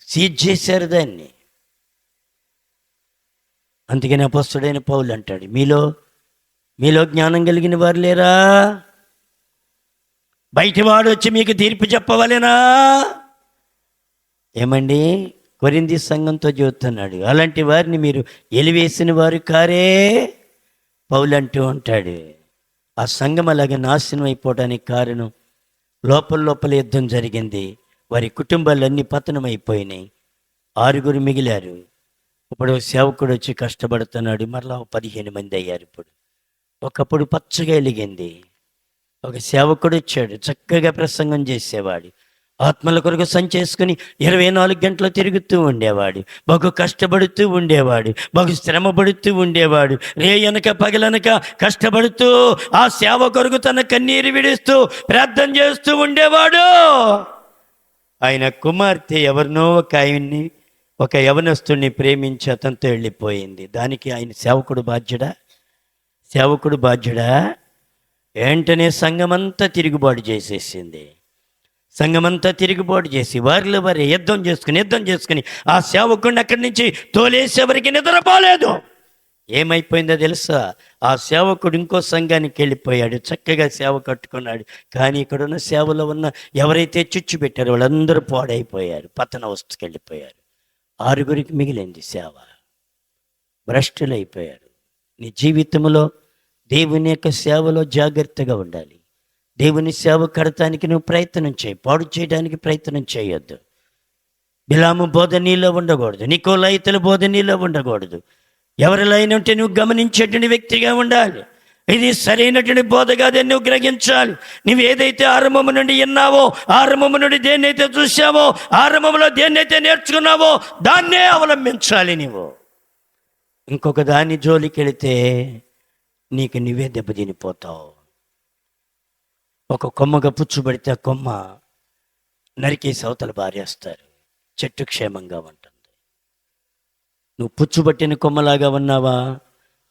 సీజ్ చేశారు దాన్ని. అందుకని అపొస్తలుడైన పౌలు అంటాడు, మీలో జ్ఞానం కలిగిన వారు లేరా? బయటివాడు వచ్చి మీకు తీర్పు చెప్పవలెనా? ఏమండి, కొరింథీ సంఘంతో చెబుతున్నాడు, అలాంటి వారిని మీరు ఎలివేసిన వారు కారే. పౌలు అంటూ ఉంటాడు, ఆ సంఘం అలాగే నాశనం అయిపోవడానికి కారణం లోపల యుద్ధం జరిగింది. వారి కుటుంబాలన్నీ పతనమైపోయినాయి. 6 మిగిలారు. ఇప్పుడు సేవకుడు వచ్చి కష్టపడుతున్నాడు, మరలా 15 మంది అయ్యారు. ఇప్పుడు ఒకప్పుడు పచ్చగా వెలిగింది. ఒక సేవకుడు వచ్చాడు, చక్కగా ప్రసంగం చేసేవాడు, ఆత్మల కొరకు సంచేసుకుని 24 గంటలు తిరుగుతూ ఉండేవాడు, బహు కష్టపడుతూ ఉండేవాడు, బహు శ్రమపడుతూ ఉండేవాడు, రేయనక పగలనక కష్టపడుతూ ఆ సేవ కొరకు తన కన్నీరు విడుస్తూ ప్రార్థన చేస్తూ ఉండేవాడు. ఆయన కుమార్తె ఎవరినో ఒక యవనస్తుడిని ప్రేమించి అతనితో వెళ్ళిపోయింది. దానికి ఆయన సేవకుడు బాధ్యుడా? వెంటనే సంఘమంతా తిరుగుబాటు చేసేసింది. సంఘమంతా తిరుగుబాటు చేసి వారిలో వారి యుద్ధం చేసుకుని ఆ సేవకుడిని అక్కడి నుంచి తోలేసేవరికి నిద్రపోలేదు. ఏమైపోయిందో తెలుసా? ఆ సేవకుడు ఇంకో సంఘానికి వెళ్ళిపోయాడు, చక్కగా సేవ కట్టుకున్నాడు. కానీ ఇక్కడున్న సేవలో ఉన్న ఎవరైతే చుచ్చు పెట్టారో వాళ్ళందరూ పాడైపోయారు, పతన వస్తుకి వెళ్ళిపోయారు. 6 మిగిలింది సేవ. భ్రష్టులైపోయారు. నీ జీవితంలో దేవుని యొక్క సేవలో జాగ్రత్తగా ఉండాలి. దేవుని సేవ కడతానికి నువ్వు ప్రయత్నం చేయి, పాడు చేయడానికి ప్రయత్నం చేయొద్దు. బిలాము బోధ నీలో ఉండకూడదు, నికోలాయితుల బోధ నీలో ఉండకూడదు. ఎవరిలో అయినా ఉంటే నువ్వు గమనించేటువంటి వ్యక్తిగా ఉండాలి. ఇది సరైనటువంటి బోధ కాదని నువ్వు గ్రహించాలి. నువ్వు ఏదైతే ఆరంభము నుండి విన్నావో, ఆరంభము నుండి దేన్నైతే చూసావో, ఆరంభంలో దేన్నైతే నేర్చుకున్నావో దాన్నే అవలంబించాలి. నువ్వు ఇంకొక దాని జోలికి వెళితే నీకు నువ్వే దెబ్బతినిపోతావు. ఒక కొమ్మగా పుచ్చుబడితే ఆ కొమ్మ నరికేసి అవతల బారేస్తారు, చెట్టు క్షేమంగా ఉంటుంది. నువ్వు పుచ్చుబట్టిన కొమ్మలాగా ఉన్నావా?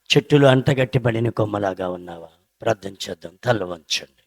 చెట్టులు అంటగట్టిబడిన కొమ్మలాగా ఉన్నావా? ప్రార్థన చేద్దాం. తల వంచండి.